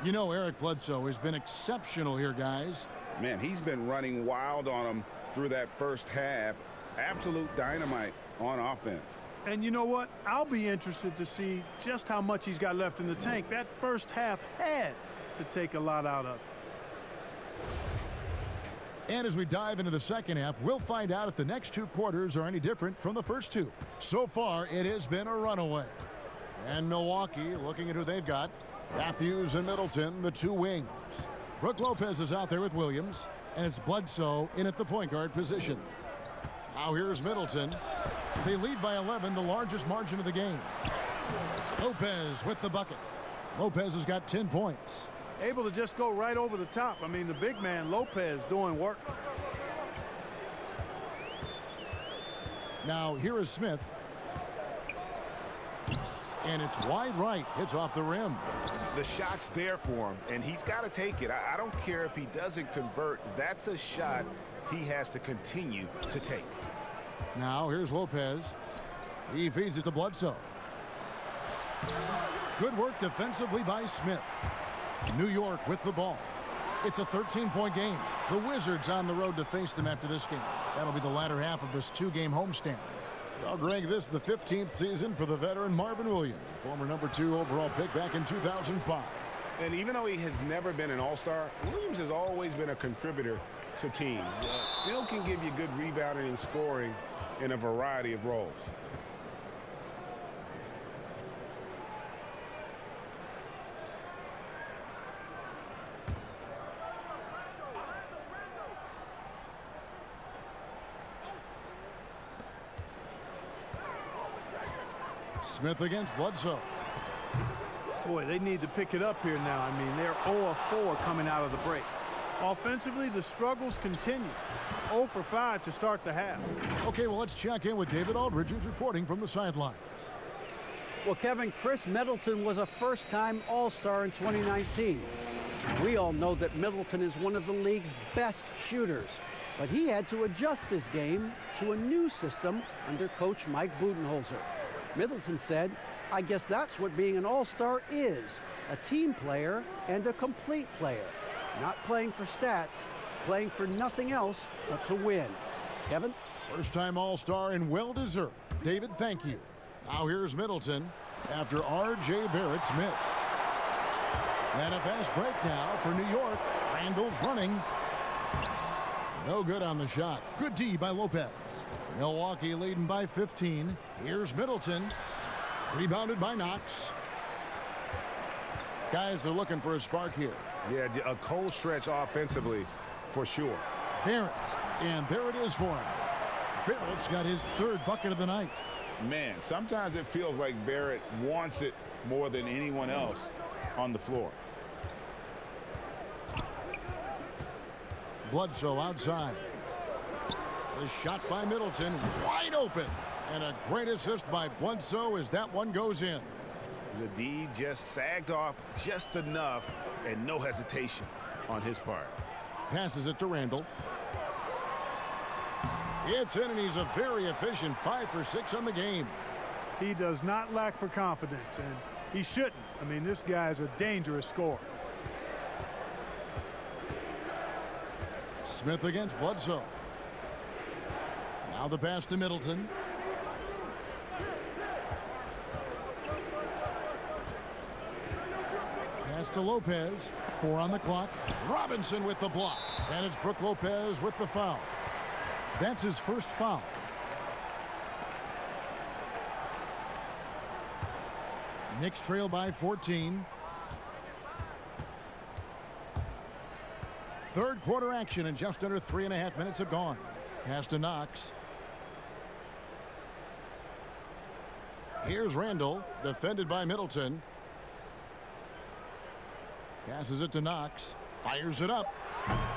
You know, Eric Bledsoe has been exceptional here, guys. Man, he's been running wild on them through that first half. Absolute dynamite on offense. And you know what? I'll be interested to see just how much he's got left in the tank. That first half had to take a lot out of it. And as we dive into the second half, we'll find out if the next two quarters are any different from the first two. So far, it has been a runaway. And Milwaukee, looking at who they've got, Matthews and Middleton, the two wings. Brook Lopez is out there with Williams, and it's Bledsoe in at the point guard position. Now here's Middleton. They lead by 11, the largest margin of the game. Lopez with the bucket. Lopez has got 10 points. Able to just go right over the top. I mean, the big man, Lopez, doing work. Now, here is Smith. And it's wide right. It's off the rim. The shot's there for him, and he's got to take it. I don't care if he doesn't convert. That's a shot he has to continue to take. Now, here's Lopez. He feeds it to Bledsoe. Good work defensively by Smith. New York with the ball. It's a 13-point game. The Wizards on the road to face them after this game. That'll be the latter half of this two-game homestand. I'll rank this the 15th season for the veteran Marvin Williams, former #2 overall pick back in 2005. And even though he has never been an all-star, Williams has always been a contributor to teams. Still can give you good rebounding and scoring in a variety of roles. Smith against Bledsoe. Boy, they need to pick it up here now. I mean, they're 0 of 4 coming out of the break. Offensively, the struggles continue. 0 for 5 to start the half. Okay, well, let's check in with David Aldridge, who's reporting from the sidelines. Well, Kevin, Chris Middleton was a first-time All-Star in 2019. We all know that Middleton is one of the league's best shooters, but he had to adjust his game to a new system under coach Mike Budenholzer. Middleton said, "I guess that's what being an all-star is, a team player and a complete player. Not playing for stats, playing for nothing else but to win." Kevin? First-time all-star and well-deserved. David, thank you. Now here's Middleton after R.J. Barrett's miss. And a fast break now for New York. Randall's running. No good on the shot. Good D by Lopez. Milwaukee leading by 15. Here's Middleton. Rebounded by Knox. Guys are looking for a spark here. Yeah, a cold stretch offensively for sure. Barrett, and there it is for him. Barrett's got his 3rd bucket of the night. Man, sometimes it feels like Barrett wants it more than anyone else on the floor. Bledsoe outside. The shot by Middleton, wide open. And a great assist by Bledsoe as that one goes in. The D just sagged off just enough and no hesitation on his part. Passes it to Randall. It's in, and he's a very efficient 5 for 6 on the game. He does not lack for confidence, and he shouldn't. I mean, this guy is a dangerous scorer. Smith against Bledsoe. Now the pass to Middleton. Pass to Lopez. 4 on the clock. Robinson with the block. And it's Brook Lopez with the foul. That's his first foul. Knicks trail by 14. 3rd quarter action, and just under 3.5 minutes have gone. Pass to Knox. Here's Randall, defended by Middleton. Passes it to Knox. Fires it up.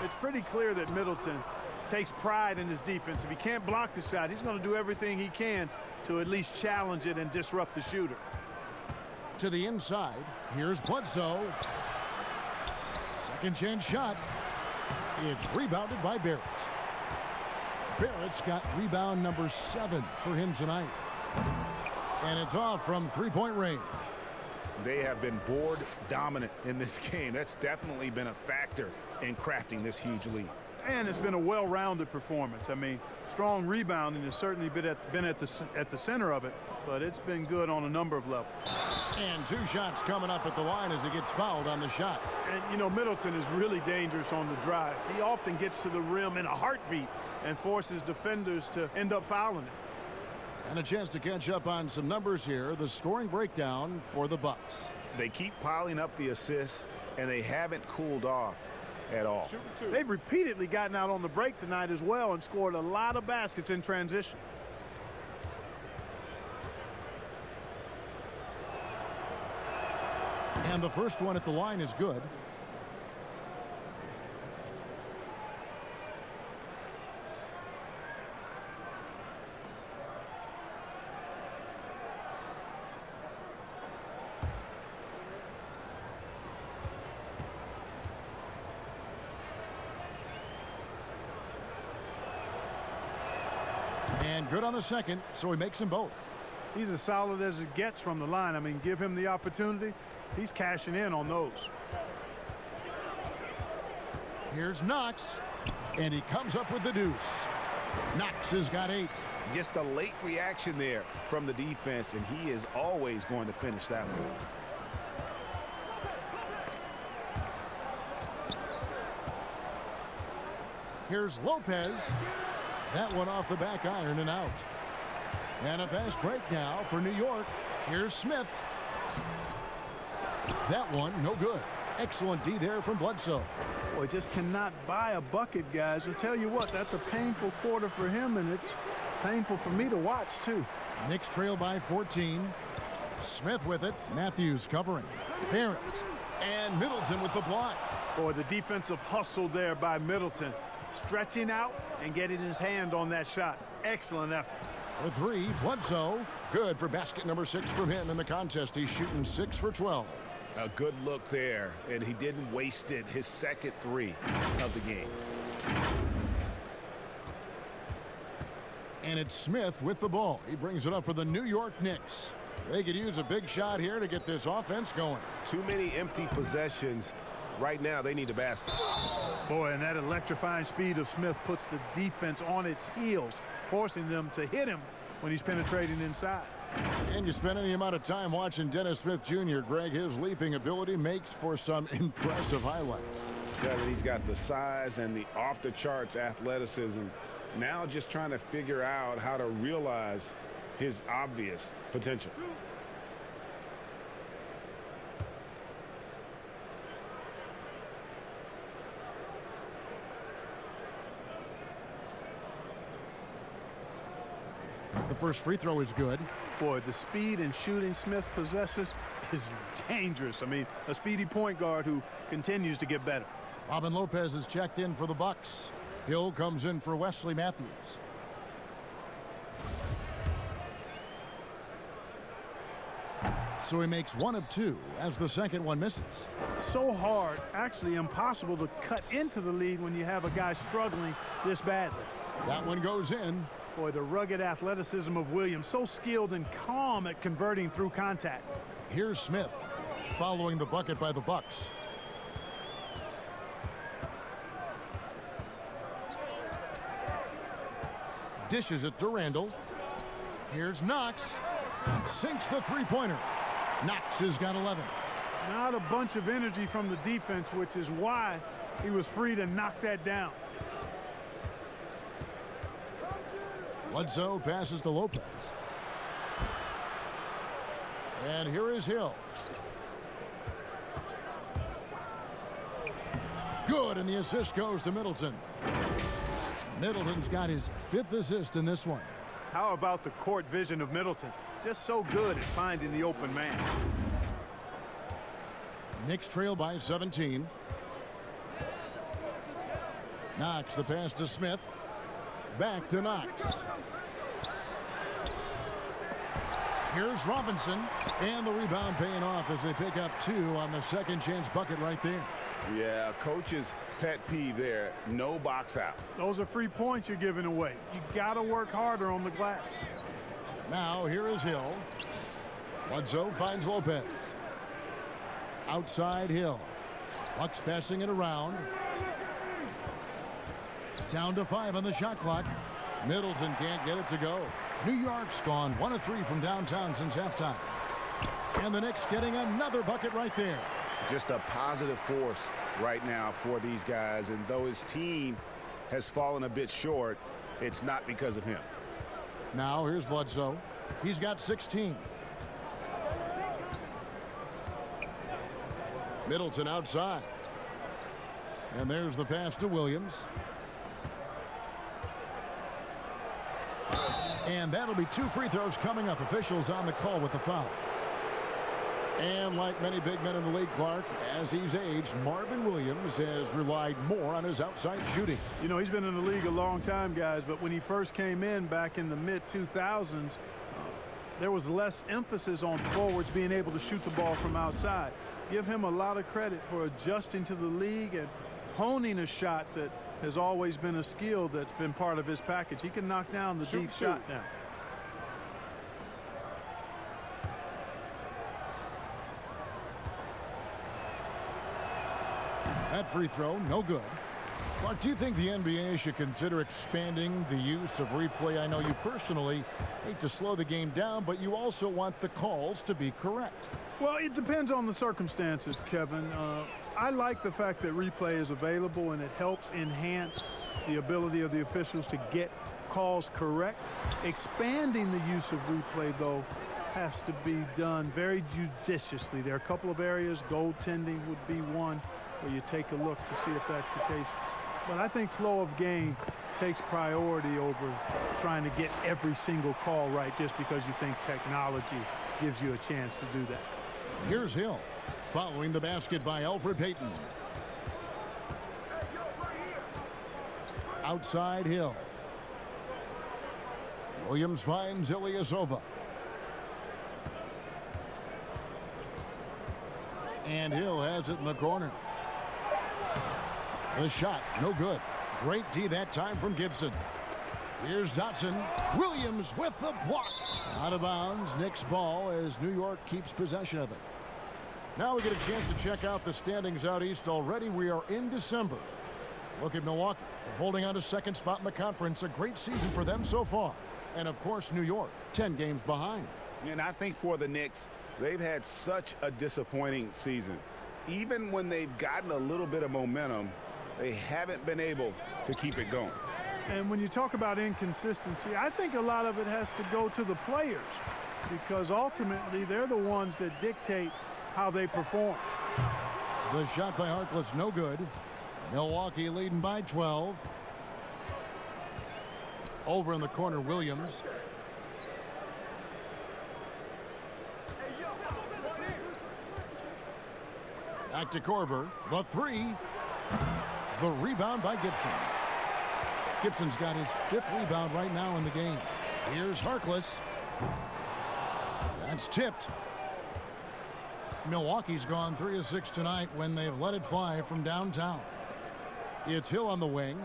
It's pretty clear that Middleton takes pride in his defense. If he can't block the shot, he's going to do everything he can to at least challenge it and disrupt the shooter. To the inside. Here's Bledsoe. Second chance shot. It's rebounded by Barrett. Barrett's got rebound number 7 for him tonight. And it's off from 3-point range. They have been board dominant in this game. That's definitely been a factor in crafting this huge lead. And it's been a well-rounded performance. I mean, strong rebounding has certainly been at the center of it, but it's been good on a number of levels. And 2 shots coming up at the line as he gets fouled on the shot. And, you know, Middleton is really dangerous on the drive. He often gets to the rim in a heartbeat and forces defenders to end up fouling it. And a chance to catch up on some numbers here. The scoring breakdown for the Bucks. They keep piling up the assists, and they haven't cooled off at all. They've repeatedly gotten out on the break tonight as well and scored a lot of baskets in transition. And the first one at the line is good. And good on the second, so he makes them both. He's as solid as it gets from the line. I mean, give him the opportunity. He's cashing in on those. Here's Knox, and he comes up with the deuce. Knox has got 8. Just a late reaction there from the defense, and he is always going to finish that one. Here's Lopez. That one off the back iron and out. And a fast break now for New York. Here's Smith. That one no good. Excellent D there from Bledsoe. Boy, just cannot buy a bucket, guys. I'll tell you what, that's a painful quarter for him, and it's painful for me to watch, too. Knicks trail by 14. Smith with it. Matthews covering. Barrett. And Middleton with the block. Boy, the defensive hustle there by Middleton. Stretching out and getting his hand on that shot. Excellent effort. For 3, Bledsoe. Good for basket number 6 from him in the contest. He's shooting 6 for 12. A good look there, and he didn't waste it. His second 3 of the game. And it's Smith with the ball. He brings it up for the New York Knicks. They could use a big shot here to get this offense going. Too many empty possessions. Right now, they need a basket. Boy, and that electrifying speed of Smith puts the defense on its heels, forcing them to hit him when he's penetrating inside. And you spend any amount of time watching Dennis Smith Jr., Greg, his leaping ability makes for some impressive highlights. Yeah, he's got the size and the off-the-charts athleticism. Now just trying to figure out how to realize his obvious potential. The first free throw is good. Boy, the speed and shooting Smith possesses is dangerous. I mean, a speedy point guard who continues to get better. Robin Lopez is checked in for the Bucks. Hill comes in for Wesley Matthews. So he makes 1 of 2 as the second one misses. So hard, actually impossible to cut into the lead when you have a guy struggling this badly. That one goes in. Boy, the rugged athleticism of Williams, so skilled and calm at converting through contact. Here's Smith following the bucket by the Bucks. Dishes it to Randall. Here's Knox. Sinks the three-pointer. Knox has got 11. Not a bunch of energy from the defense, which is why he was free to knock that down. Bledsoe passes to Lopez. And here is Hill. Good, and the assist goes to Middleton. Middleton's got his 5th assist in this one. How about the court vision of Middleton? Just so good at finding the open man. Knicks trail by 17. Knox the pass to Smith. Back to Knox. Here's Robinson, and the rebound paying off as they pick up 2 on the second chance bucket right there. Yeah, coach's pet peeve there, no box out. Those are free points you're giving away. You got to work harder on the glass. Now here is Hill. Bledsoe finds Lopez. Outside Hill. Bucks passing it around. Down to 5 on the shot clock. Middleton can't get it to go. New York's gone 1 of 3 from downtown since halftime. And the Knicks getting another bucket right there. Just a positive force right now for these guys. And though his team has fallen a bit short, it's not because of him. Now here's Bledsoe. He's got 16. Middleton outside. And there's the pass to Williams. And that'll be 2 free throws coming up. Officials on the call with the foul. And like many big men in the league, Clark, as he's aged, Marvin Williams has relied more on his outside shooting. You know, he's been in the league a long time, guys, but when he first came in back in the mid-2000s, there was less emphasis on forwards being able to shoot the ball from outside. Give him a lot of credit for adjusting to the league and honing a shot that has always been a skill that's been part of his package. He can knock down the deep shot now. That free throw, no good. Clark, do you think the NBA should consider expanding the use of replay? I know you personally hate to slow the game down, but you also want the calls to be correct. Well, it depends on the circumstances, Kevin. I like the fact that replay is available and it helps enhance the ability of the officials to get calls correct. Expanding the use of replay, though, has to be done very judiciously. There are a couple of areas, goaltending would be one, where you take a look to see if that's the case. But I think flow of game takes priority over trying to get every single call right just because you think technology gives you a chance to do that. Here's Hill following the basket by Alfred Payton. Outside Hill. Williams finds Ilyasova. And Hill has it in the corner. The shot, no good. Great D that time from Gibson. Here's Dotson. Williams with the block. Out of bounds. Knicks ball as New York keeps possession of it. Now we get a chance to check out the standings out east already. We are in December. Look at Milwaukee. They're holding on to second spot in the conference. A great season for them so far. And of course, New York, 10 games behind. And I think for the Knicks, they've had such a disappointing season. Even when they've gotten a little bit of momentum, they haven't been able to keep it going. And when you talk about inconsistency, I think a lot of it has to go to the players because ultimately they're the ones that dictate how they perform. The shot by Harkless, no good. Milwaukee leading by 12. Over in the corner, Williams. Back to Korver. The three. The rebound by Gibson. Gibson's got his 5th rebound right now in the game. Here's Harkless. That's tipped. Milwaukee's gone 3 of 6 tonight when they've let it fly from downtown. It's Hill on the wing.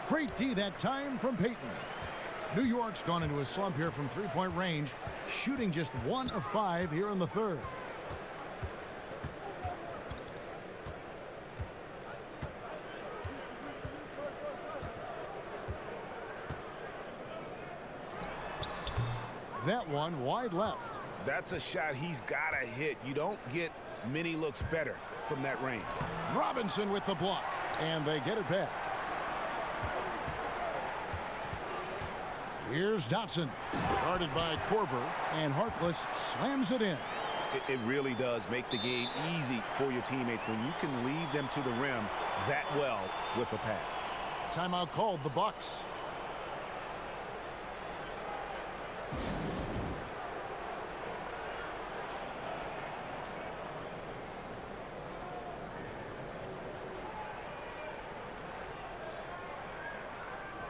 Great D that time from Payton. New York's gone into a slump here from three-point range, shooting just 1 of 5 here in the third. That one wide left. That's a shot he's got to hit. You don't get many looks better from that range. Robinson with the block, and they get it back. Here's Dotson, guarded by Korver, and Harkless slams it in. It really does make the game easy for your teammates when you can lead them to the rim that well with a pass. Timeout called, the Bucks.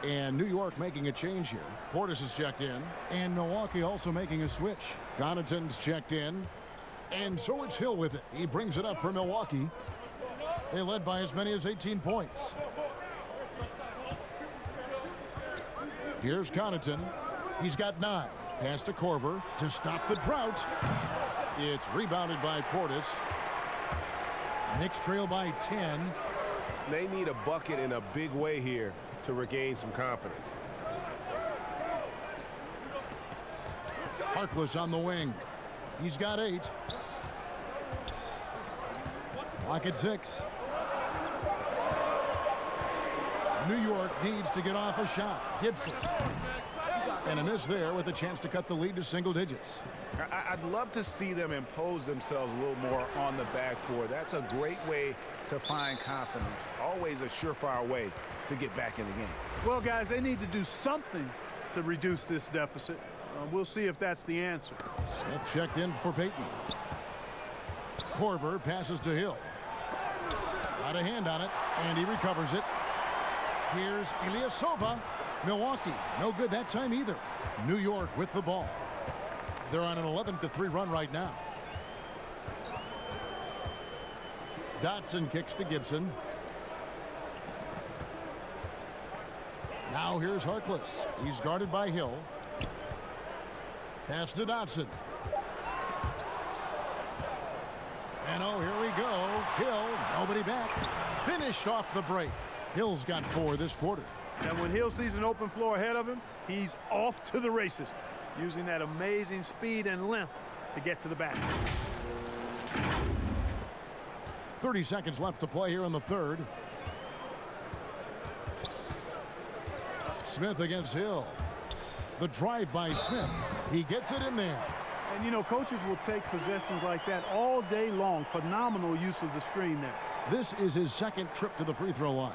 And New York making a change here. Portis is checked in, and Milwaukee also making a switch. Connaughton's checked in, and so it's Hill with it. He brings it up for Milwaukee. They led by as many as 18 points. Here's Connaughton. He's got 9. Pass to Korver to stop the drought. It's rebounded by Portis. Knicks trail by 10. They need a bucket in a big way here to regain some confidence. Harkless on the wing. He's got 8. Clock at 6. New York needs to get off a shot. Gibson. And a miss there with a chance to cut the lead to single digits. I'd love to see them impose themselves a little more on the backboard. That's a great way to find confidence. Always a surefire way to get back in the game. Well, guys, they need to do something to reduce this deficit. We'll see if that's the answer. Smith checked in for Payton. Korver passes to Hill. Got a hand on it, and he recovers it. Here's Ilyasova. Milwaukee, no good that time either. New York with the ball. They're on an 11-3 run right now. Dotson kicks to Gibson. Now here's Harkless. He's guarded by Hill. Pass to Dotson. And oh, here we go. Hill, nobody back. Finished off the break. Hill's got 4 this quarter. And when Hill sees an open floor ahead of him, he's off to the races, using that amazing speed and length to get to the basket. 30 seconds left to play here in the third. Smith against Hill. The drive by Smith. He gets it in there. And, you know, coaches will take possessions like that all day long. Phenomenal use of the screen there. This is his 2nd trip to the free throw line.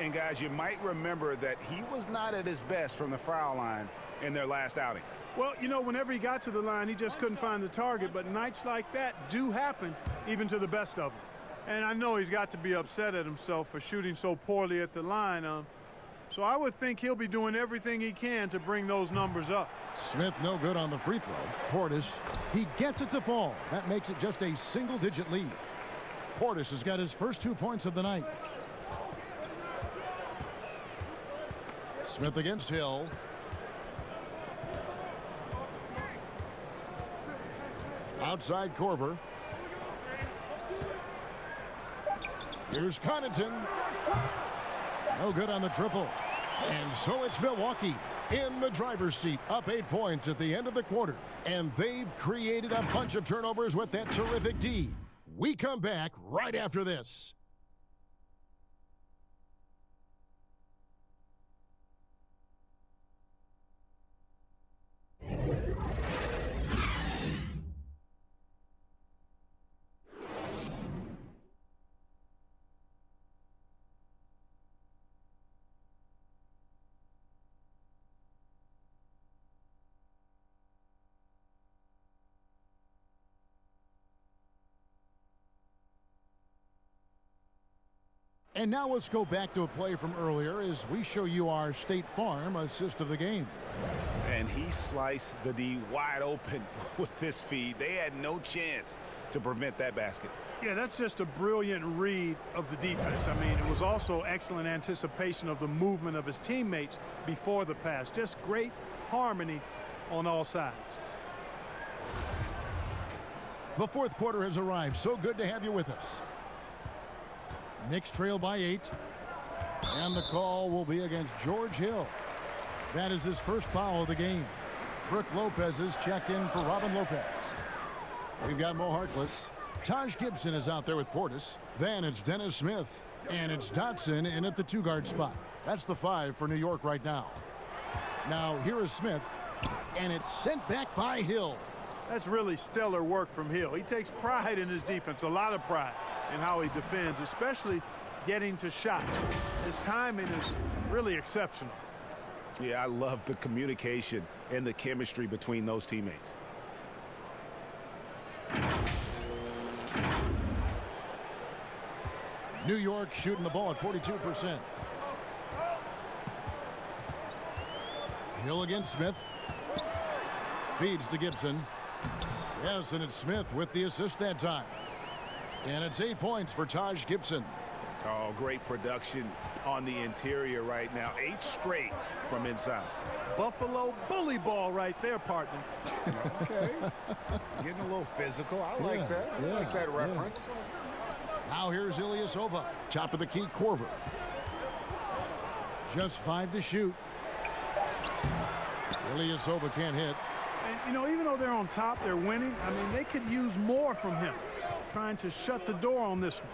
And guys, you might remember that he was not at his best from the foul line in their last outing. Well, you know, whenever he got to the line, he just couldn't find the target. But nights like that do happen, even to the best of them. And I know he's got to be upset at himself for shooting so poorly at the line. So I would think he'll be doing everything he can to bring those numbers up. Smith no good on the free throw. Portis, he gets it to fall. That makes it just a single-digit lead. Portis has got his first 2 points of the night. Smith against Hill. Outside Korver. Here's Connaughton. No good on the triple. And so it's Milwaukee in the driver's seat, up 8 points at the end of the quarter. And they've created a bunch of turnovers with that terrific D. We come back right after this. And now let's go back to a play from earlier as we show you our State Farm assist of the game. And he sliced the D wide open with this feed. They had no chance to prevent that basket. Yeah, that's just a brilliant read of the defense. I mean, it was also excellent anticipation of the movement of his teammates before the pass. Just great harmony on all sides. The fourth quarter has arrived. So good to have you with us. Knicks trail by 8. And the call will be against George Hill. That is his first foul of the game. Brooke Lopez is checked in for Robin Lopez. We've got Mo Harkless. Taj Gibson is out there with Portis. Then it's Dennis Smith. And it's Dotson in at the 2-guard spot. That's the 5 for New York right now. Now here is Smith. And it's sent back by Hill. That's really stellar work from Hill. He takes pride in his defense, a lot of pride in how he defends, especially getting to shots. His timing is really exceptional. Yeah, I love the communication and the chemistry between those teammates. New York shooting the ball at 42%. Hill against Smith. Feeds to Gibson. Yes, and it's Smith with the assist that time. And it's 8 points for Taj Gibson. Oh, great production on the interior right now. 8 straight from inside. Buffalo bully ball right there, partner. Okay. Getting a little physical. I like that. I like that reference. Now here's Ilyasova. Top of the key, Korver. Just 5 to shoot. Ilyasova can't hit. And, you know, even though they're on top, they're winning. I mean, they could use more from him. Trying to shut the door on this one.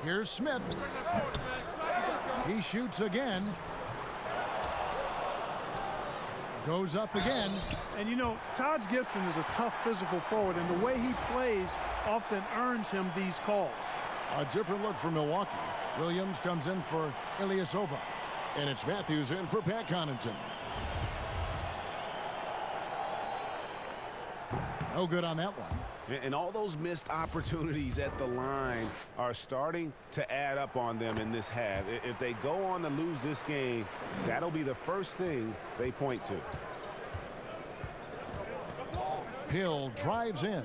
Here's Smith. He shoots again. Goes up again. And, you know, Taj Gibson is a tough physical forward, and the way he plays often earns him these calls. A different look for Milwaukee. Williams comes in for Ilyasova. And it's Matthews in for Pat Connaughton. No good on that one. And all those missed opportunities at the line are starting to add up on them in this half. If they go on to lose this game, that'll be the first thing they point to. Hill drives in.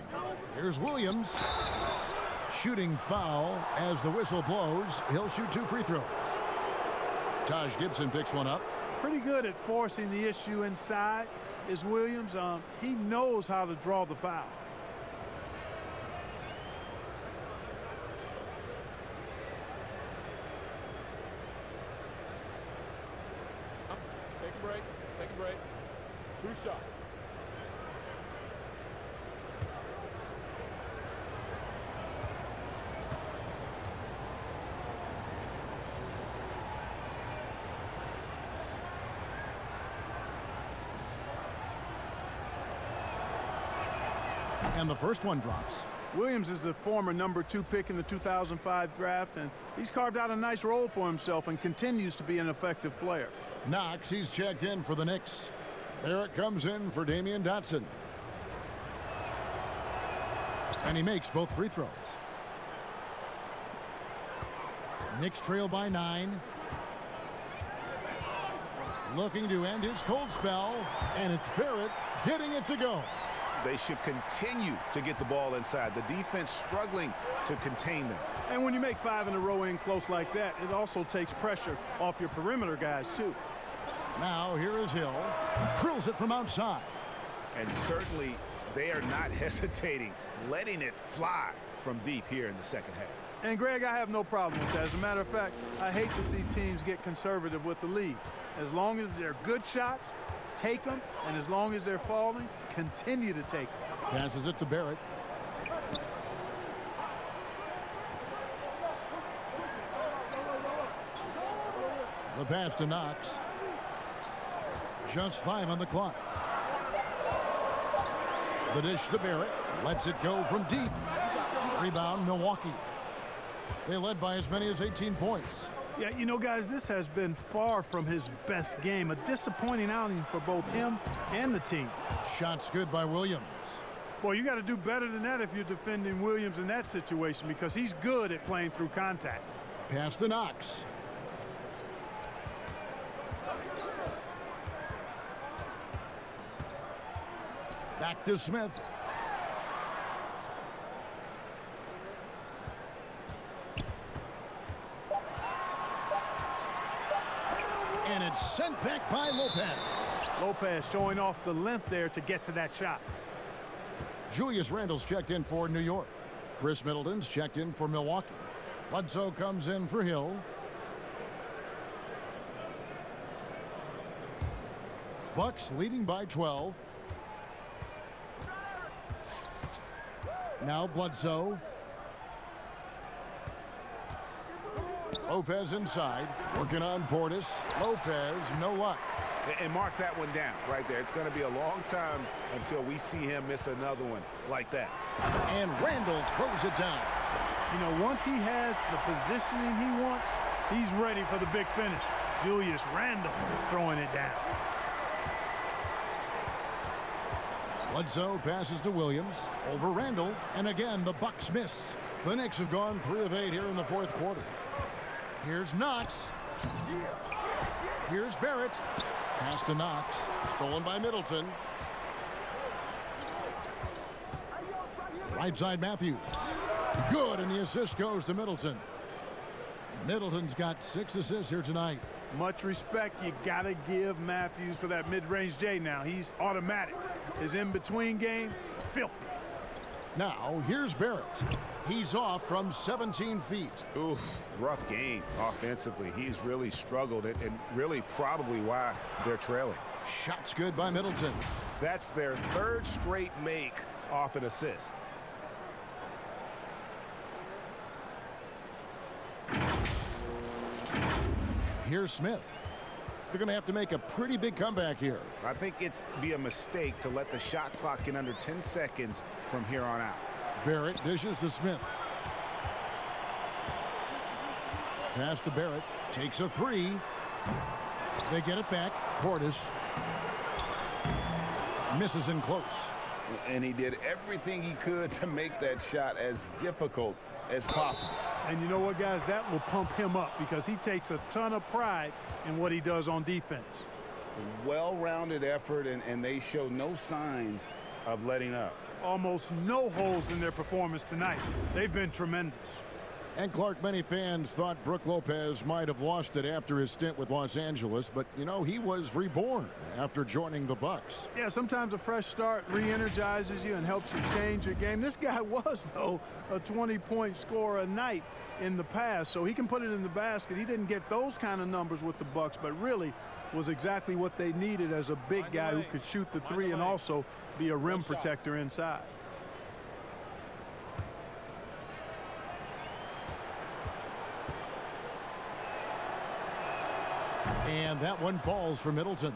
Here's Williams. Shooting foul as the whistle blows. He'll shoot 2 free throws. Taj Gibson picks one up. Pretty good at forcing the issue inside is Williams. He knows how to draw the foul. Take a break. Take a break. 2 shots. And the first one drops. Williams is the former #2 pick in the 2005 draft, and he's carved out a nice role for himself and continues to be an effective player. Knox, he's checked in for the Knicks. Barrett comes in for Damian Dotson. And he makes both free throws. Knicks trail by 9. Looking to end his cold spell, and it's Barrett getting it to go. They should continue to get the ball inside. The defense struggling to contain them. And when you make 5 in a row in close like that, it also takes pressure off your perimeter guys, too. Now here is Hill. Drills it from outside. And certainly they are not hesitating, letting it fly from deep here in the second half. And, Greg, I have no problem with that. As a matter of fact, I hate to see teams get conservative with the lead. As long as they're good shots, take them, and as long as they're falling, continue to take them. Passes it to Barrett. The pass to Knox. Just 5 on the clock. The dish to Barrett. Lets it go from deep. Rebound, Milwaukee. They led by as many as 18 points. Yeah, you know, guys, this has been far from his best game. A disappointing outing for both him and the team. Shots good by Williams. Well, you got to do better than that if you're defending Williams in that situation, because he's good at playing through contact. Pass to Knox. Back to Smith. And it's sent back by Lopez. Lopez showing off the length there to get to that shot. Julius Randle's checked in for New York. Chris Middleton's checked in for Milwaukee. Bledsoe comes in for Hill. Bucks leading by 12. Now Bledsoe. Lopez inside, working on Portis. Lopez, no luck. And mark that one down right there. It's going to be a long time until we see him miss another one like that. And Randle throws it down. You know, once he has the positioning he wants, he's ready for the big finish. Julius Randle throwing it down. Bledsoe passes to Williams, over Randle, and again the Bucks miss. The Knicks have gone 3 of 8 here in the fourth quarter. Here's Knox. Here's Barrett. Pass to Knox, stolen by Middleton. Right side Matthews. Good, and the assist goes to Middleton. Middleton's got 6 assists here tonight. Much respect you gotta give Matthews for that mid-range J now. He's automatic. His in-between game, filthy. Now, here's Barrett. He's off from 17 feet. Oof, rough game offensively. He's really struggled and really probably why they're trailing. Shot's good by Middleton. That's their 3rd straight make off an assist. Here's Smith. They're going to have to make a pretty big comeback here. I think it's be a mistake to let the shot clock get under 10 seconds from here on out. Barrett dishes to Smith. Pass to Barrett. Takes a 3. They get it back. Portis misses in close. And he did everything he could to make that shot as difficult as possible. And you know what, guys? That will pump him up because he takes a ton of pride in what he does on defense. Well-rounded effort, and they show no signs of letting up. Almost no holes in their performance tonight. They've been tremendous. And Clark, many fans thought Brook Lopez might have lost it after his stint with Los Angeles, but you know, he was reborn after joining the Bucks. Yeah, sometimes a fresh start re-energizes you and helps you change your game. This guy was, though, a 20-point scorer a night in the past, so he can put it in the basket. He didn't get those kind of numbers with the Bucks, but really was exactly what they needed as a big guy who could shoot the 3 and also be a rim protector inside. And that one falls for Middleton.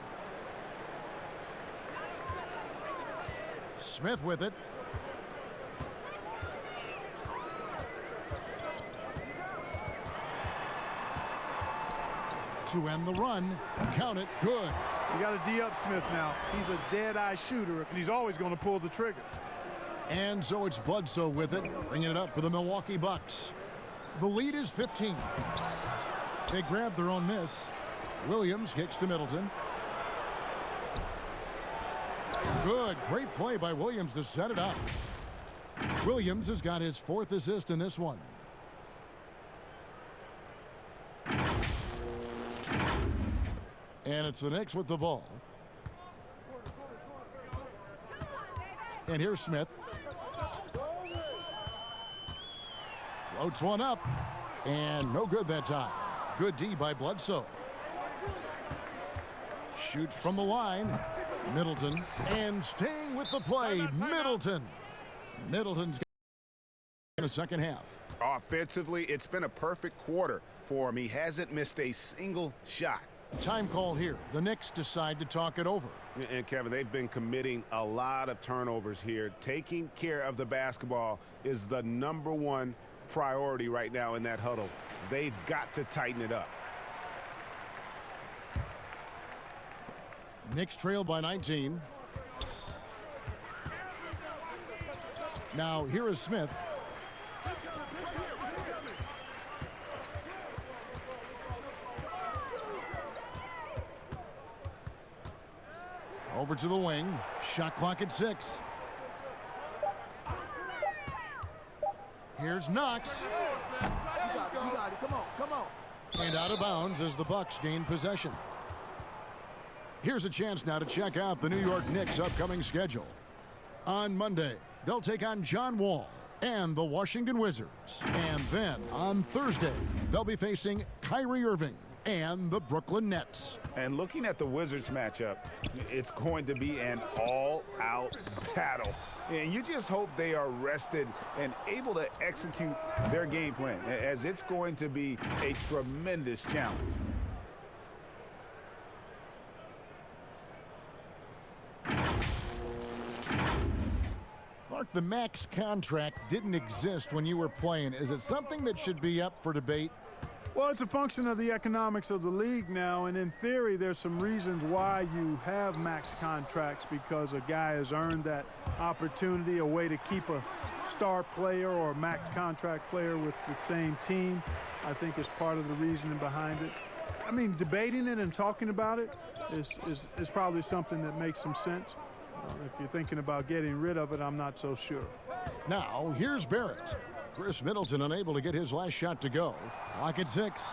Smith with it. To end the run. Count it. Good. You got to D-up Smith now. He's a dead-eye shooter, and he's always going to pull the trigger. And so it's Bledsoe with it, bringing it up for the Milwaukee Bucks. The lead is 15. They grab their own miss. Williams kicks to Middleton. Good. Great play by Williams to set it up. Williams has got his 4th assist in this one. And it's the Knicks with the ball. And here's Smith. Floats one up. And no good that time. Good D by Bledsoe. Shoots from the line. Middleton. And staying with the play, Middleton. Middleton's got in the second half. Offensively, it's been a perfect quarter for him. He hasn't missed a single shot. Time call here. The Knicks decide to talk it over. And Kevin, they've been committing a lot of turnovers here. Taking care of the basketball is the #1 priority right now in that huddle. They've got to tighten it up. Knicks trail by 19. Now here is Smith. Over to the wing. Shot clock at 6. Here's Knox. You got it. Come on. And out of bounds as the Bucks gain possession. Here's a chance now to check out the New York Knicks' upcoming schedule. On Monday, they'll take on John Wall and the Washington Wizards. And then on Thursday, they'll be facing Kyrie Irving and the Brooklyn Nets. And looking at the Wizards matchup, it's going to be an all-out battle. And you just hope they are rested and able to execute their game plan, as it's going to be a tremendous challenge. Mark, the max contract didn't exist when you were playing. Is it something that should be up for debate? Well, it's a function of the economics of the league now, and in theory, there's some reasons why you have max contracts, because a guy has earned that opportunity, a way to keep a star player or a max contract player with the same team, I think is part of the reasoning behind it. I mean, debating it and talking about it is probably something that makes some sense. If you're thinking about getting rid of it, I'm not so sure. Now, here's Barrett. Chris Middleton unable to get his last shot to go. Clock at 6.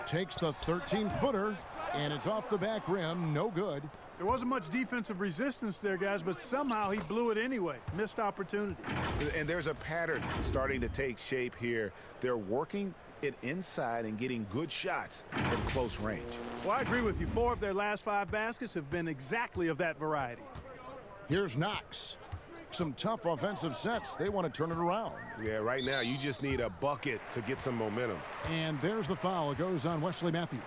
Takes the 13-footer, and it's off the back rim. No good. There wasn't much defensive resistance there, guys, but somehow he blew it anyway. Missed opportunity. And there's a pattern starting to take shape here. They're working it inside and getting good shots from close range. Well, I agree with you. 4 of their last 5 baskets have been exactly of that variety. Here's Knox. Some tough offensive sets. They want to turn it around. Yeah, right now you just need a bucket to get some momentum. And there's the foul. It goes on Wesley Matthews.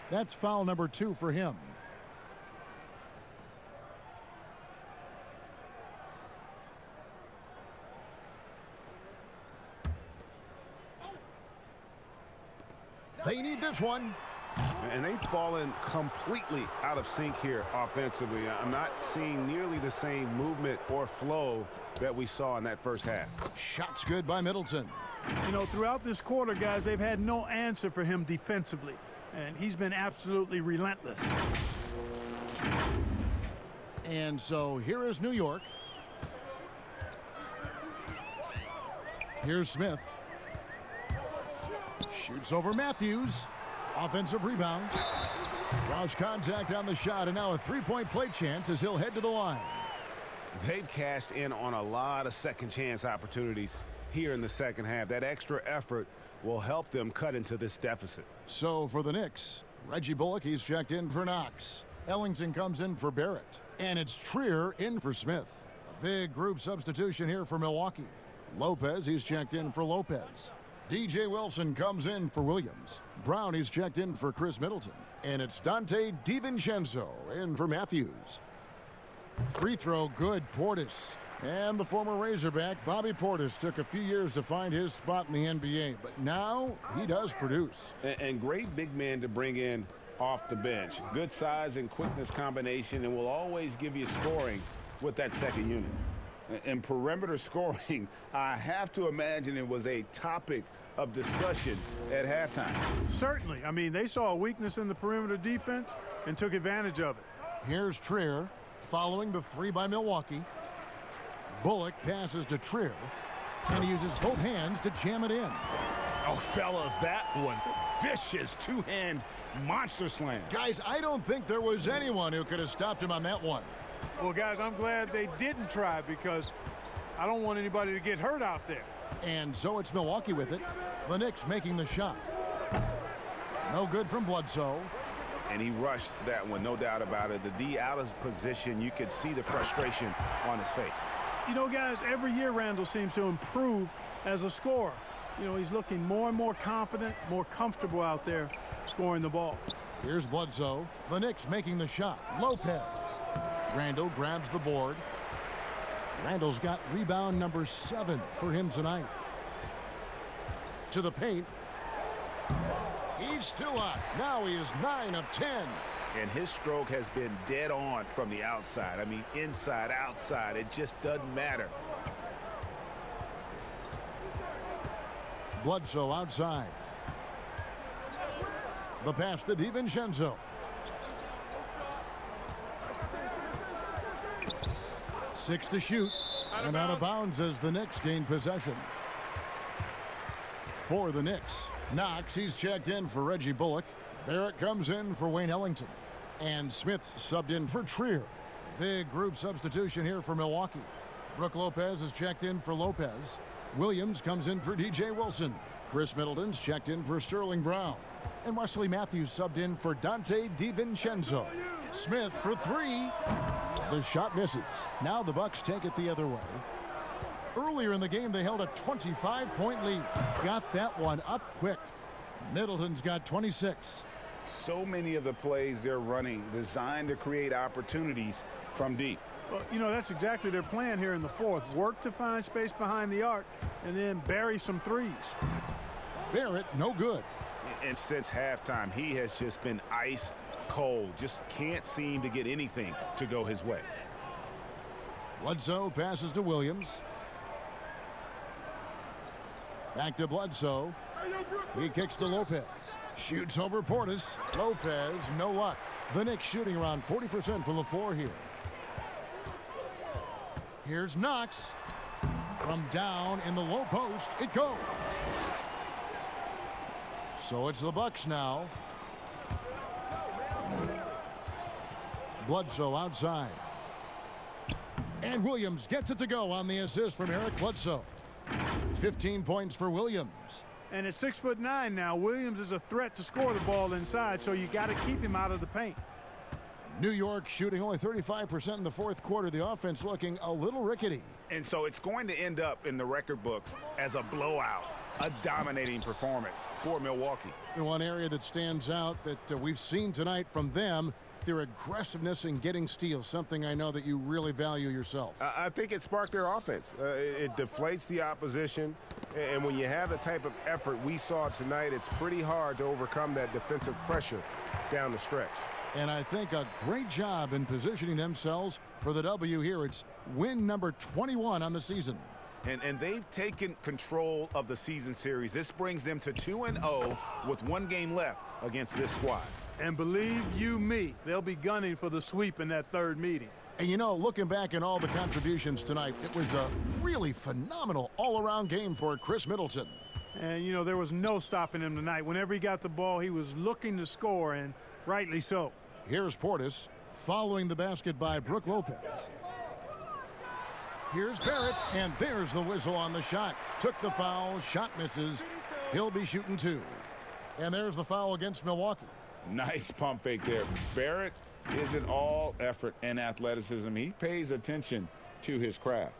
That's foul number 2 for him. They need this one. And they've fallen completely out of sync here offensively. I'm not seeing nearly the same movement or flow that we saw in that first half. Shots good by Middleton. You know, throughout this quarter, guys, they've had no answer for him defensively. And he's been absolutely relentless. And so here is New York. Here's Smith. Shoots over Matthews. Offensive rebound. Draws contact on the shot, and now a three-point play chance as he'll head to the line. They've cashed in on a lot of second chance opportunities here in the second half. That extra effort will help them cut into this deficit. So for the Knicks, Reggie Bullock, he's checked in for Knox. Ellington comes in for Barrett. And it's Trier in for Smith. A big group substitution here for Milwaukee. Lopez, he's checked in for Lopez. DJ Wilson comes in for Williams. Brown, he's checked in for Chris Middleton. And it's Dante DiVincenzo in for Matthews. Free throw good, Portis. And the former Razorback, Bobby Portis, took a few years to find his spot in the NBA, but now he does produce. And great big man to bring in off the bench. Good size and quickness combination, and will always give you scoring with that second unit. And perimeter scoring, I have to imagine it was a topic of discussion at halftime. Certainly. I mean, they saw a weakness in the perimeter defense and took advantage of it. Here's Trier following the 3 by Milwaukee. Bullock passes to Trier, and he uses both hands to jam it in. Oh, fellas, that was vicious two-hand monster slam. Guys, I don't think there was anyone who could have stopped him on that one. Well, guys, I'm glad they didn't try, because I don't want anybody to get hurt out there. And so it's Milwaukee with it. The Knicks making the shot. No good from Bledsoe. And he rushed that one, no doubt about it. The D out of position, you could see the frustration on his face. You know, guys, every year Randall seems to improve as a scorer. You know, he's looking more and more confident, more comfortable out there scoring the ball. Here's Bledsoe. The Knicks making the shot. Lopez. Randall grabs the board. Randall's got rebound number 7 for him tonight. To the paint. He's still up. Now he is 9 of 10. And his stroke has been dead on from the outside. I mean, inside, outside, it just doesn't matter. Bledsoe outside. The pass to DiVincenzo. 6 to shoot. And out of bounds as the Knicks gain possession. For the Knicks, Knox, he's checked in for Reggie Bullock. Barrett comes in for Wayne Ellington. And Smith subbed in for Trier. Big group substitution here for Milwaukee. Brook Lopez is checked in for Lopez. Williams comes in for DJ Wilson. Chris Middleton's checked in for Sterling Brown. And Wesley Matthews subbed in for Dante DiVincenzo. Smith for 3. The shot misses. Now the Bucks take it the other way. Earlier in the game, they held a 25-point lead. Got that one up quick. Middleton's got 26. So many of the plays they're running designed to create opportunities from deep. Well, you know, that's exactly their plan here in the fourth. Work to find space behind the arc and then bury some threes. Barrett, no good. And since halftime, he has just been ice cold. Just can't seem to get anything to go his way. Bledsoe passes to Williams. Back to Bledsoe. He kicks to Lopez. Shoots over Portis. Lopez, no luck. The Knicks shooting around 40% from the floor here. Here's Knox. From down in the low post, it goes. So it's the Bucks now. Bledsoe outside. And Williams gets it to go on the assist from Eric Bledsoe. 15 points for Williams. And at 6'9" now, Williams is a threat to score the ball inside, so you got to keep him out of the paint. New York shooting only 35% in the fourth quarter. The offense looking a little rickety. And so it's going to end up in the record books as a blowout, a dominating performance for Milwaukee. And one area that stands out that we've seen tonight from them, their aggressiveness in getting steals, something I know that you really value yourself. I think it sparked their offense. It deflates the opposition, and when you have the type of effort we saw tonight, it's pretty hard to overcome that defensive pressure down the stretch. And I think a great job in positioning themselves for the W here. It's win number 21 on the season. And they've taken control of the season series. This brings them to 2-0 with 1 game left against this squad. And believe you me, they'll be gunning for the sweep in that third meeting. And you know, looking back at all the contributions tonight, it was a really phenomenal all-around game for Chris Middleton. And, you know, there was no stopping him tonight. Whenever he got the ball, he was looking to score, and rightly so. Here's Portis following the basket by Brook Lopez. Here's Barrett, and there's the whistle on the shot. Took the foul, shot misses. He'll be shooting 2. And there's the foul against Milwaukee. Nice pump fake there. Barrett isn't all effort and athleticism. He pays attention to his craft.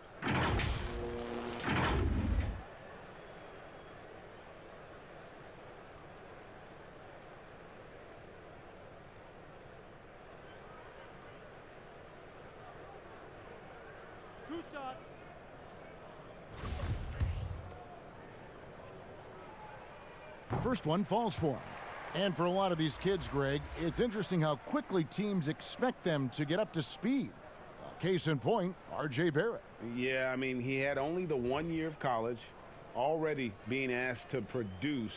First one falls for him. And for a lot of these kids, Greg, it's interesting how quickly teams expect them to get up to speed. Case in point, R.J. Barrett. Yeah, I mean, he had only the 1 year of college, already being asked to produce.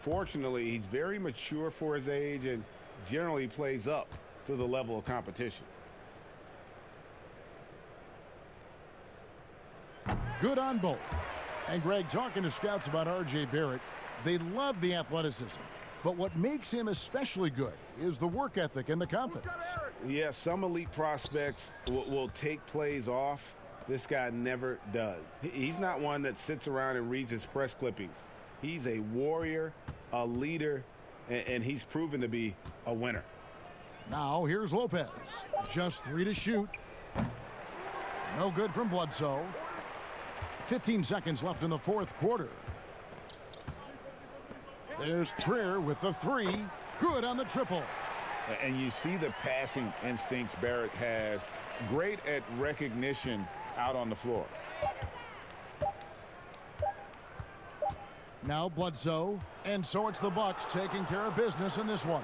Fortunately, he's very mature for his age and generally plays up to the level of competition. Good on both. And Greg, talking to scouts about R.J. Barrett, they love the athleticism. But what makes him especially good is the work ethic and the confidence. Yeah, some elite prospects will take plays off. This guy never does. He's not one that sits around and reads his press clippings. He's a warrior, a leader, and he's proven to be a winner. Now here's Lopez. Just 3 to shoot. No good from Bledsoe. 15 seconds left in the fourth quarter. There's Trier with the 3. Good on the triple. And you see the passing instincts Barrett has. Great at recognition out on the floor. Now Bledsoe. And so it's the Bucks taking care of business in this one.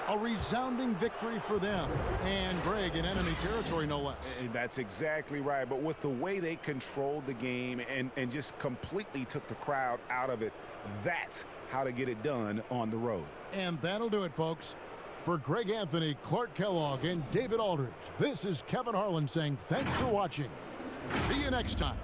A resounding victory for them. And Greg, in enemy territory, no less. That's exactly right. But with the way they controlled the game and just completely took the crowd out of it, that's how to get it done on the road. And that'll do it, folks. For Greg Anthony, Clark Kellogg, and David Aldridge, this is Kevin Harlan saying thanks for watching. See you next time.